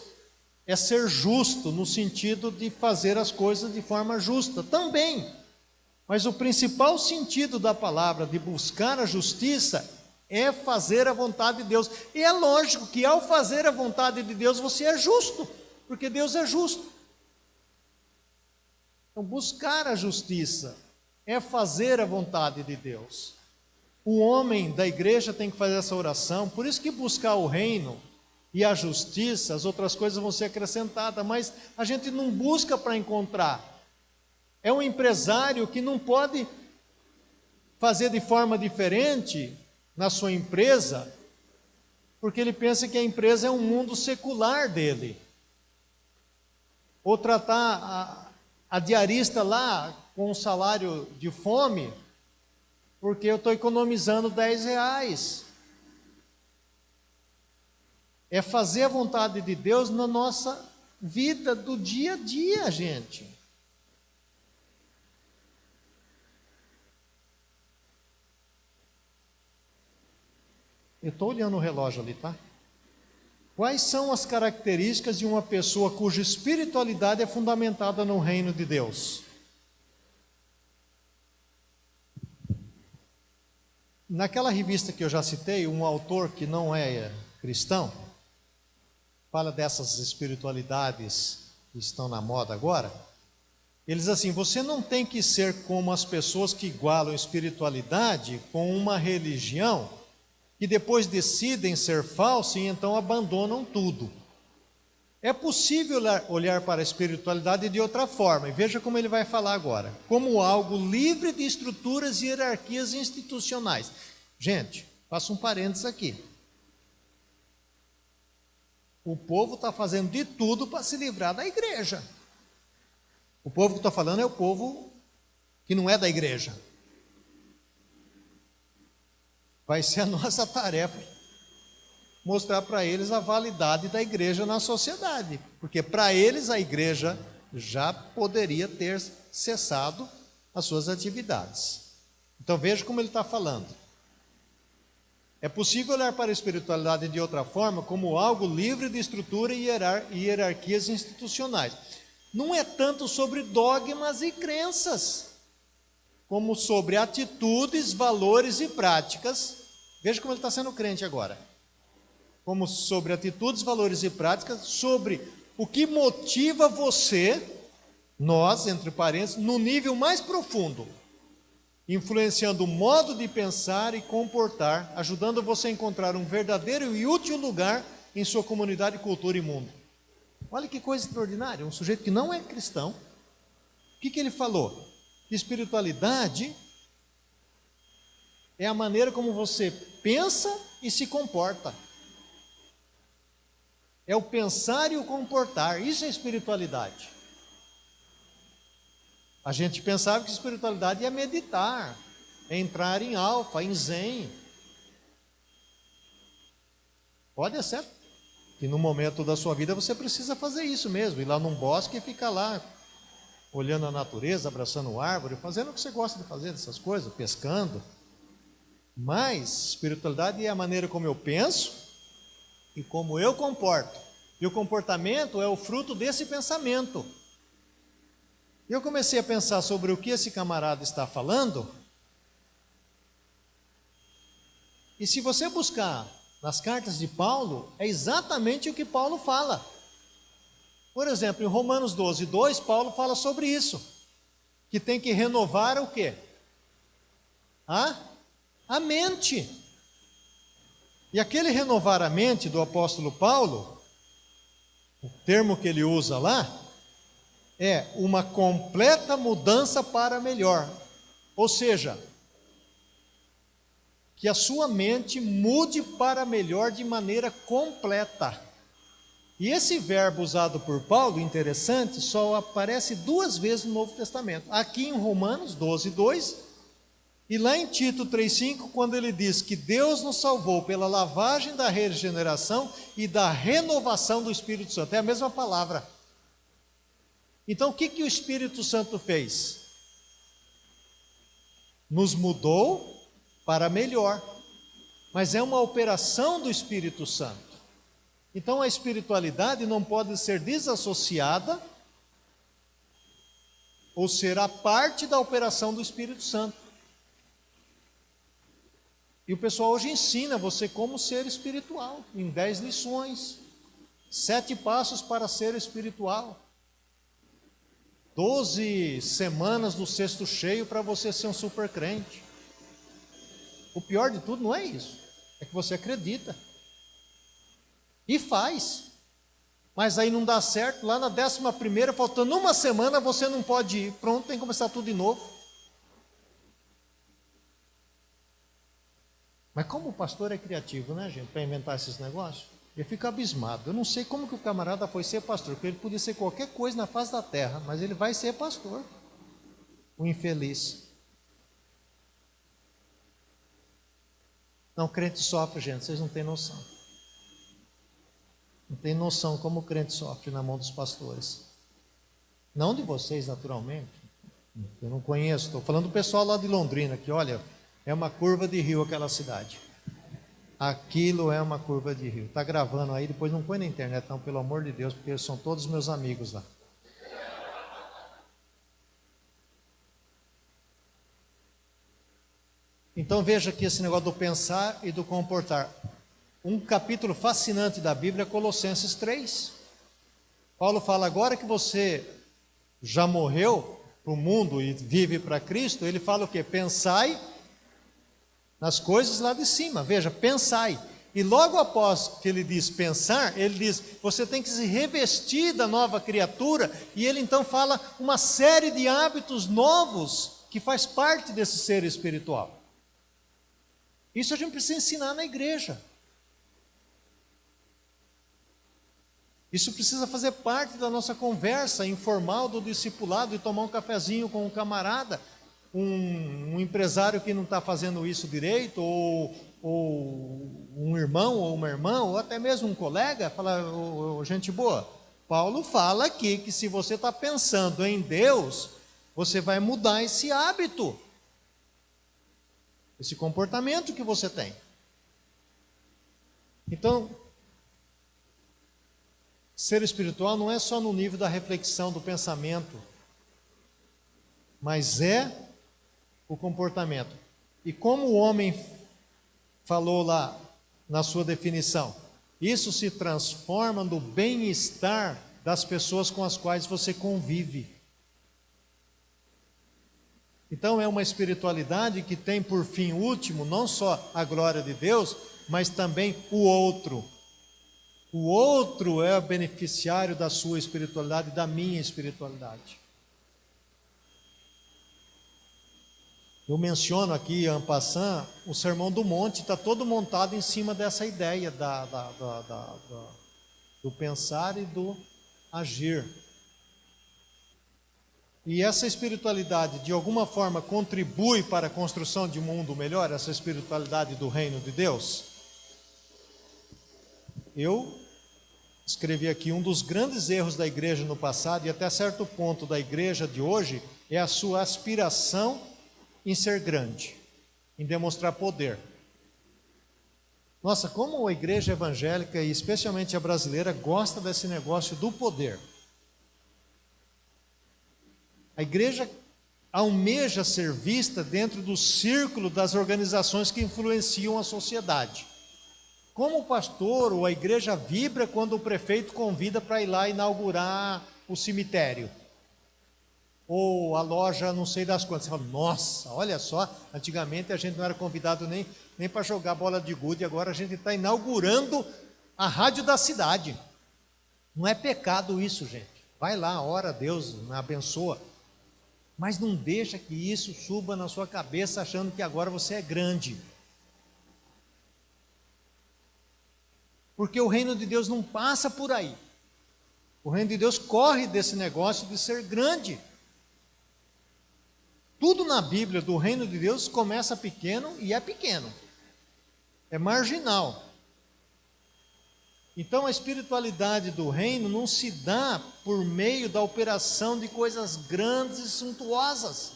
é ser justo, no sentido de fazer as coisas de forma justa, também. Mas o principal sentido da palavra de buscar a justiça é fazer a vontade de Deus. E é lógico que ao fazer a vontade de Deus você é justo, porque Deus é justo. Então buscar a justiça é fazer a vontade de Deus. O homem da igreja tem que fazer essa oração, por isso que buscar o reino e a justiça, as outras coisas vão ser acrescentadas, mas a gente não busca para encontrar. É um empresário que não pode fazer de forma diferente na sua empresa, porque ele pensa que a empresa é um mundo secular dele. Ou tratar a diarista lá com um salário de fome, porque eu estou economizando R$10. É fazer a vontade de Deus na nossa vida do dia a dia, gente. Eu estou olhando o relógio ali, tá? Quais são as características de uma pessoa cuja espiritualidade é fundamentada no reino de Deus? Naquela revista que eu já citei, um autor que não é cristão, fala dessas espiritualidades que estão na moda agora. Ele diz assim, você não tem que ser como as pessoas que igualam espiritualidade com uma religião que depois decidem ser falsa e então abandonam tudo. É possível olhar para a espiritualidade de outra forma, e veja como ele vai falar agora, como algo livre de estruturas e hierarquias institucionais. Gente, faço um parênteses aqui. O povo está fazendo de tudo para se livrar da igreja. O povo que está falando é o povo que não é da igreja. Vai ser a nossa tarefa mostrar para eles a validade da igreja na sociedade, porque para eles a igreja já poderia ter cessado as suas atividades. Então veja como ele está falando. É possível olhar para a espiritualidade de outra forma, como algo livre de estrutura e hierarquias institucionais. Não é tanto sobre dogmas e crenças, como sobre atitudes, valores e práticas. Veja como ele está sendo crente agora. Como sobre atitudes, valores e práticas, sobre o que motiva você, nós, entre parênteses, no nível mais profundo, influenciando o modo de pensar e comportar, ajudando você a encontrar um verdadeiro e útil lugar em sua comunidade, cultura e mundo. Olha que coisa extraordinária, um sujeito que não é cristão. O que ele falou? Espiritualidade é a maneira como você pensa e se comporta. É o pensar e o comportar, isso é espiritualidade. A gente pensava que espiritualidade é meditar, é entrar em alfa, em zen. Pode ser E no momento da sua vida você precisa fazer isso mesmo, ir lá num bosque e ficar lá, olhando a natureza, abraçando árvore, fazendo o que você gosta de fazer, dessas coisas, pescando. Mas espiritualidade é a maneira como eu penso e como eu comporto. E o comportamento é o fruto desse pensamento. Eu comecei a pensar sobre o que esse camarada está falando. E se você buscar nas cartas de Paulo, é exatamente o que Paulo fala. Por exemplo, em Romanos 12, 2, Paulo fala sobre isso. Que tem que renovar o quê? A mente. E aquele renovar a mente do apóstolo Paulo, o termo que ele usa lá, é uma completa mudança para melhor. Ou seja, que a sua mente mude para melhor de maneira completa. E esse verbo usado por Paulo, interessante, só aparece 2 vezes no Novo Testamento. Aqui em Romanos 12, 2, e lá em Tito 3,5, quando ele diz que Deus nos salvou pela lavagem da regeneração e da renovação do Espírito Santo. É a mesma palavra. Então, o que o Espírito Santo fez? Nos mudou para melhor, mas é uma operação do Espírito Santo. Então a espiritualidade não pode ser desassociada ou será parte da operação do Espírito Santo. E o pessoal hoje ensina você como ser espiritual, em 10 lições, 7 passos para ser espiritual, 12 semanas do cesto cheio para você ser um super crente. O pior de tudo não é isso, é que você acredita e faz, mas aí não dá certo. Lá na 11ª, faltando 1 semana, você não pode ir, pronto, tem que começar tudo de novo. Mas como o pastor é criativo, né, gente, para inventar esses negócios, eu fico abismado. Eu não sei como que o camarada foi ser pastor, porque ele podia ser qualquer coisa na face da terra, mas ele vai ser pastor, o infeliz. Não, crente sofre, gente, vocês não têm noção. Não tem noção como o crente sofre na mão dos pastores. Não de vocês, naturalmente. Eu não conheço, estou falando do pessoal lá de Londrina, que olha, é uma curva de rio aquela cidade. Aquilo é uma curva de rio. Está gravando aí, depois não põe na internet, não, pelo amor de Deus, porque são todos meus amigos lá. Então veja aqui esse negócio do pensar e do comportar. Um capítulo fascinante da Bíblia é Colossenses 3. Paulo fala, agora que você já morreu para o mundo e vive para Cristo, ele fala o quê? Pensai nas coisas lá de cima. Veja, pensai. E logo após que ele diz pensar, ele diz, você tem que se revestir da nova criatura, e ele então fala uma série de hábitos novos que faz parte desse ser espiritual. Isso a gente precisa ensinar na igreja. Isso precisa fazer parte da nossa conversa informal do discipulado, e tomar um cafezinho com um camarada, um empresário que não está fazendo isso direito, ou um irmão ou uma irmã, ou até mesmo um colega, falar, gente boa, Paulo fala aqui que se você está pensando em Deus, você vai mudar esse hábito, esse comportamento que você tem. Então, ser espiritual não é só no nível da reflexão, do pensamento, mas é o comportamento. E como o homem falou lá na sua definição, isso se transforma no bem-estar das pessoas com as quais você convive. Então é uma espiritualidade que tem por fim último não só a glória de Deus, mas também o outro. O outro é beneficiário da sua espiritualidade, da minha espiritualidade. Eu menciono aqui, en passant, o Sermão do Monte está todo montado em cima dessa ideia do pensar e do agir. E essa espiritualidade, de alguma forma, contribui para a construção de um mundo melhor, essa espiritualidade do reino de Deus? Eu escrevi aqui, um dos grandes erros da igreja no passado e até certo ponto da igreja de hoje é a sua aspiração em ser grande, em demonstrar poder. Nossa, como a igreja evangélica, e especialmente a brasileira, gosta desse negócio do poder. A igreja almeja ser vista dentro do círculo das organizações que influenciam a sociedade. Como o pastor ou a igreja vibra quando o prefeito convida para ir lá inaugurar o cemitério? Ou a loja não sei das quantas. Você fala, nossa, olha só, antigamente a gente não era convidado nem para jogar bola de gude, agora a gente está inaugurando a rádio da cidade. Não é pecado isso, gente. Vai lá, ora a Deus, abençoa. Mas não deixa que isso suba na sua cabeça achando que agora você é grande. Porque o reino de Deus não passa por aí. O reino de Deus corre desse negócio de ser grande. Tudo na Bíblia do reino de Deus começa pequeno e é pequeno. É marginal. Então a espiritualidade do reino não se dá por meio da operação de coisas grandes e suntuosas.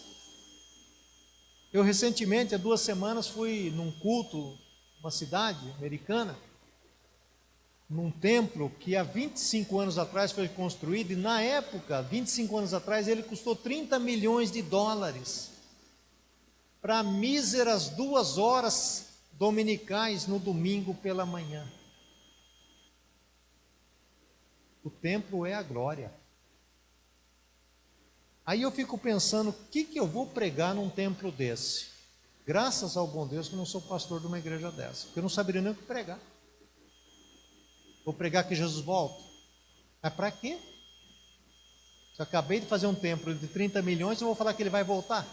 Eu recentemente, há 2 semanas, fui num culto, numa cidade americana, num templo que há 25 anos atrás foi construído, e na época, 25 anos atrás, ele custou $30 milhões para míseras 2 horas dominicais no domingo pela manhã. O templo é a glória. Aí eu fico pensando, o que eu vou pregar num templo desse? Graças ao bom Deus que eu não sou pastor de uma igreja dessa, porque eu não saberia nem o que pregar. Vou pregar que Jesus volta. Mas para quê? Se eu acabei de fazer um templo de 30 milhões, eu vou falar que ele vai voltar.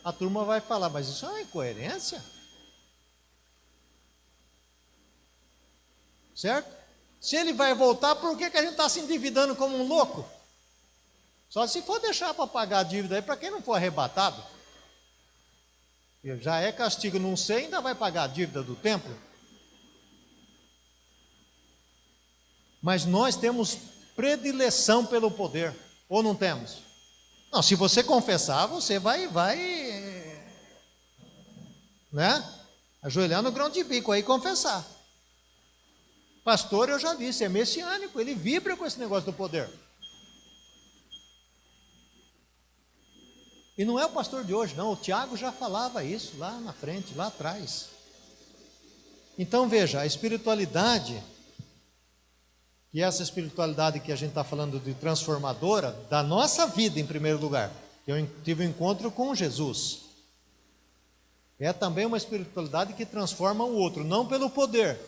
A turma vai falar, mas isso é uma incoerência. Certo? Se ele vai voltar, por que a gente está se endividando como um louco? Só se for deixar para pagar a dívida aí, para quem não for arrebatado. Já é castigo, não sei, ainda vai pagar a dívida do templo. Mas nós temos predileção pelo poder, ou não temos? Não, se você confessar, você vai, né? Ajoelhar no grão de bico aí e confessar. Pastor, eu já disse, é messiânico, ele vibra com esse negócio do poder. E não é o pastor de hoje, não, o Tiago já falava isso lá na frente, lá atrás. Então veja, a espiritualidade, e essa espiritualidade que a gente está falando de transformadora, da nossa vida em primeiro lugar, eu tive um encontro com Jesus, é também uma espiritualidade que transforma o outro, não pelo poder,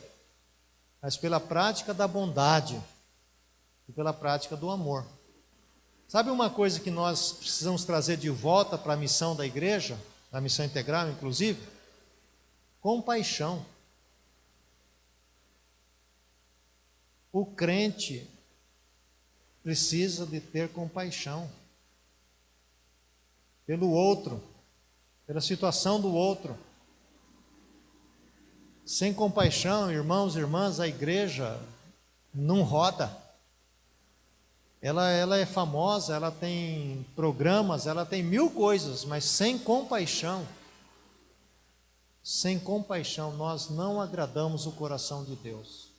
mas pela prática da bondade e pela prática do amor. Sabe uma coisa que nós precisamos trazer de volta para a missão da igreja, da missão integral inclusive? Compaixão. O crente precisa de ter compaixão pelo outro, pela situação do outro. Sem compaixão, irmãos e irmãs, a igreja não roda. Ela é famosa, ela tem programas, ela tem 1000 coisas, mas sem compaixão nós não agradamos o coração de Deus.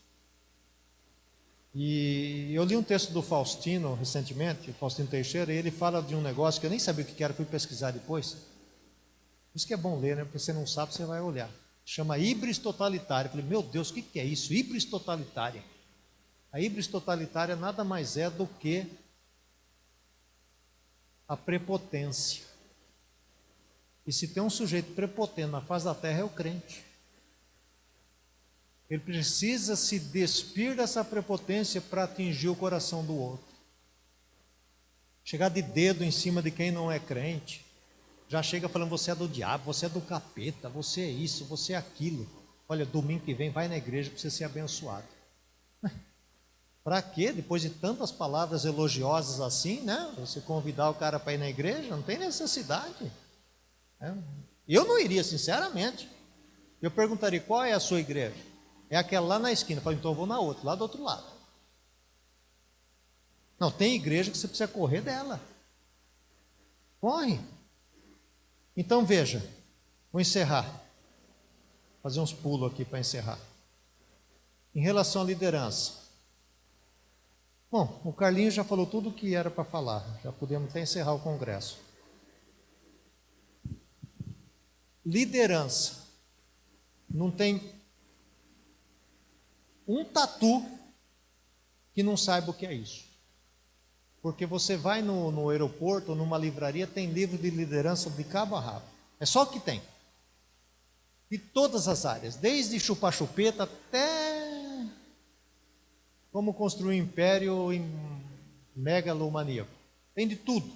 E eu li um texto do Faustino recentemente, o Faustino Teixeira, e ele fala de um negócio que eu nem sabia o que era, fui pesquisar depois. Isso que é bom ler, né? Porque você não sabe, você vai olhar. Chama híbris totalitária. Eu falei, meu Deus, o que é isso? Híbris totalitária. A híbris totalitária nada mais é do que a prepotência. E se tem um sujeito prepotente na face da terra, é o crente. Ele precisa se despir dessa prepotência para atingir o coração do outro. Chegar de dedo em cima de quem não é crente. Já chega falando, você é do diabo, você é do capeta, você é isso, você é aquilo. Olha, domingo que vem vai na igreja para você ser abençoado. Para quê? Depois de tantas palavras elogiosas assim, né? Você convidar o cara para ir na igreja, não tem necessidade. Eu não iria, sinceramente. Eu perguntaria, qual é a sua igreja? É aquela lá na esquina. Eu falei, então eu vou na outra, lá do outro lado. Não, tem igreja que você precisa correr dela. Corre. Então veja, vou encerrar. Fazer uns pulos aqui para encerrar. Em relação à liderança. Bom, o Carlinhos já falou tudo o que era para falar. Já podemos até encerrar o congresso. Liderança. Não tem um tatu que não saiba o que é isso. Porque você vai no aeroporto ou numa livraria, tem livro de liderança de cabo a rabo. É só o que tem. De todas as áreas, desde chupar-chupeta até como construir um império megalomaníaco. Tem de tudo.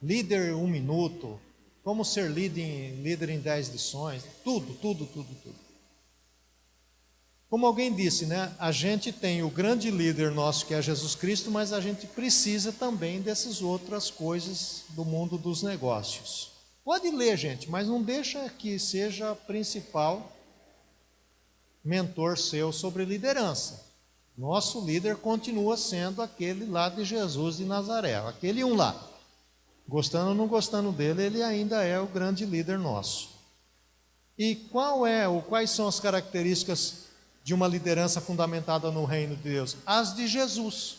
Líder 1 minuto, como ser líder em 10 lições, tudo. Como alguém disse, né? A gente tem o grande líder nosso que é Jesus Cristo, mas a gente precisa também dessas outras coisas do mundo dos negócios. Pode ler, gente, mas não deixa que seja principal mentor seu sobre liderança. Nosso líder continua sendo aquele lá de Jesus de Nazaré, aquele um lá. Gostando ou não gostando dele, ele ainda é o grande líder nosso. E quais são as características de uma liderança fundamentada no reino de Deus? As de Jesus.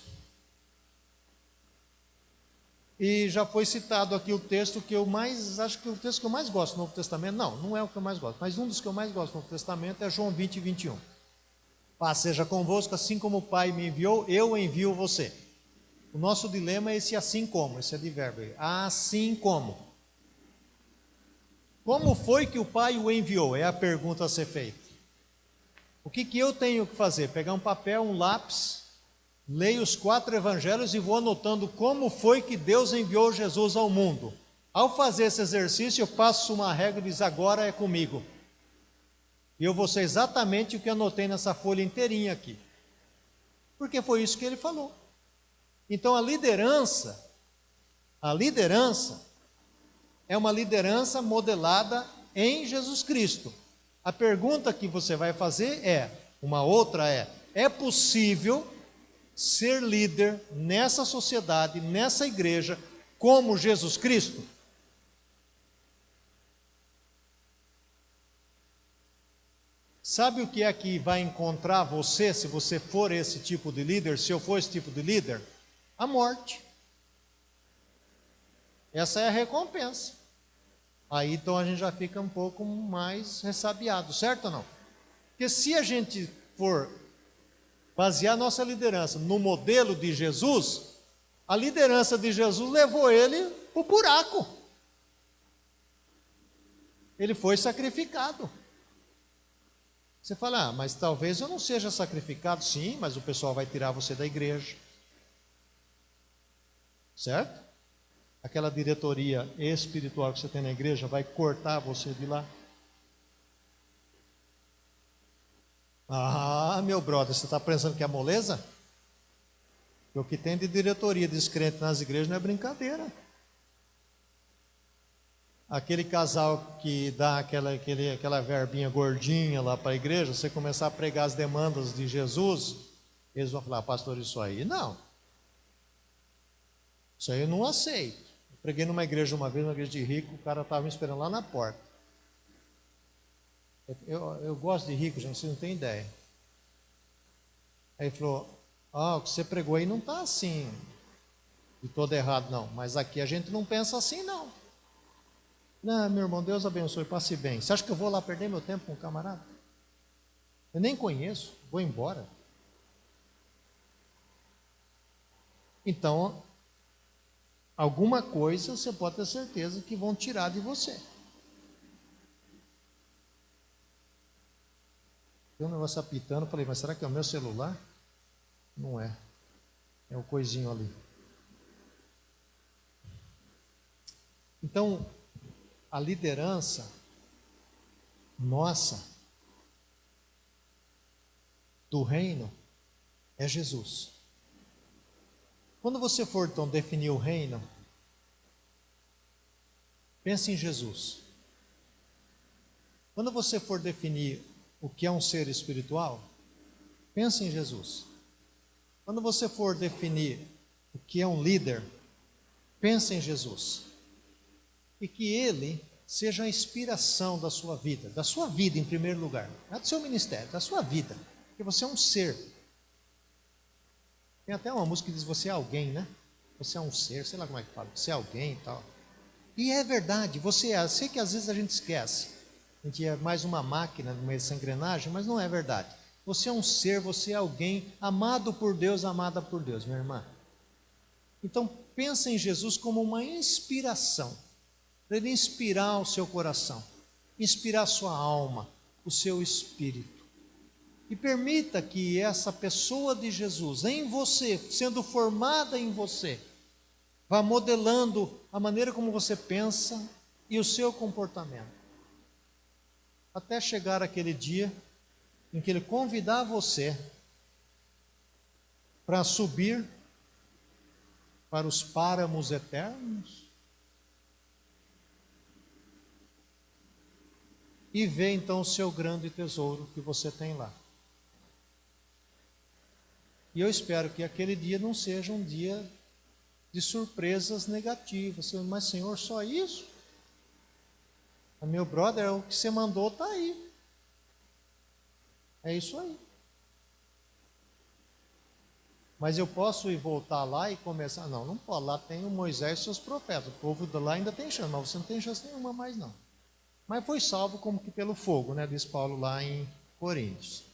E já foi citado aqui o texto que eu mais, acho que o texto que eu mais gosto no Novo Testamento, não é o que eu mais gosto, mas um dos que eu mais gosto no Novo Testamento é João 20, 21. Paz seja convosco, assim como o Pai me enviou, eu envio você. O nosso dilema é esse assim como, esse advérbio, assim como. Como foi que o Pai o enviou? É a pergunta a ser feita. O que eu tenho que fazer? Pegar um papel, um lápis, leio os 4 evangelhos e vou anotando como foi que Deus enviou Jesus ao mundo. Ao fazer esse exercício, eu passo uma regra e diz, agora é comigo. E eu vou ser exatamente o que anotei nessa folha inteirinha aqui. Porque foi isso que ele falou. Então a liderança é uma liderança modelada em Jesus Cristo. A pergunta que você vai fazer é possível ser líder nessa sociedade, nessa igreja, como Jesus Cristo? Sabe o que é que vai encontrar você, se você for esse tipo de líder, se eu for esse tipo de líder? A morte. Essa é a recompensa. Aí então a gente já fica um pouco mais ressabiado, certo ou não? Porque se a gente for basear nossa liderança no modelo de Jesus, a liderança de Jesus levou ele para o buraco. Ele foi sacrificado. Você fala, mas talvez eu não seja sacrificado. Sim, mas o pessoal vai tirar você da igreja. Certo? Aquela diretoria espiritual que você tem na igreja vai cortar você de lá. Ah, meu brother, você está pensando que é moleza? O que tem de diretoria descrente nas igrejas não é brincadeira. Aquele casal que dá aquela verbinha gordinha lá para a igreja, você começar a pregar as demandas de Jesus, eles vão falar, pastor, isso aí não. Isso aí eu não aceito. Eu preguei numa igreja uma vez, uma igreja de rico, o cara estava me esperando lá na porta. Eu gosto de rico, gente, você não tem ideia. Aí ele falou, o que você pregou aí não está assim, de todo errado não, mas aqui a gente não pensa assim não. Não, meu irmão, Deus abençoe, passe bem. Você acha que eu vou lá perder meu tempo com um camarada? Eu nem conheço, vou embora. Então, alguma coisa você pode ter certeza que vão tirar de você. Tem um negócio apitando, falei, mas será que é o meu celular? Não é. É o coisinho ali. Então, a liderança nossa do reino é Jesus. Quando você for então definir o reino, pense em Jesus. Quando você for definir o que é um ser espiritual, pense em Jesus. Quando você for definir o que é um líder, pensa em Jesus. E que Ele seja a inspiração da sua vida em primeiro lugar. Não é do seu ministério, da sua vida. Porque você é um ser. Tem até uma música que diz, você é alguém, né? Você é um ser, sei lá como é que fala, você é alguém e tal. E é verdade, você é. Eu sei que às vezes a gente esquece. A gente é mais uma máquina no meio dessa engrenagem, mas não é verdade. Você é um ser, você é alguém amado por Deus, amada por Deus, minha irmã. Então, pensa em Jesus como uma inspiração, para Ele inspirar o seu coração, inspirar a sua alma, o seu espírito. E permita que essa pessoa de Jesus, em você, sendo formada em você, vá modelando a maneira como você pensa e o seu comportamento. Até chegar aquele dia em que Ele convidar você para subir para os páramos eternos e ver então o seu grande tesouro que você tem lá. E eu espero que aquele dia não seja um dia de surpresas negativas. Mas Senhor, só isso? Meu brother, o que você mandou está aí. É isso aí. Mas eu posso ir voltar lá e começar? Não, não pode. Lá tem o Moisés e seus profetas. O povo de lá ainda tem chance, mas você não tem chance nenhuma mais não. Mas foi salvo como que pelo fogo, né? Diz Paulo lá em Coríntios.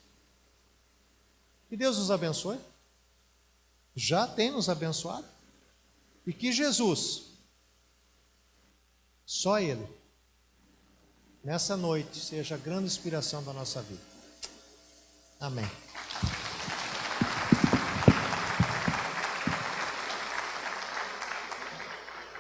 Que Deus nos abençoe. Já tem nos abençoado. E que Jesus, só Ele, nessa noite, seja a grande inspiração da nossa vida. Amém.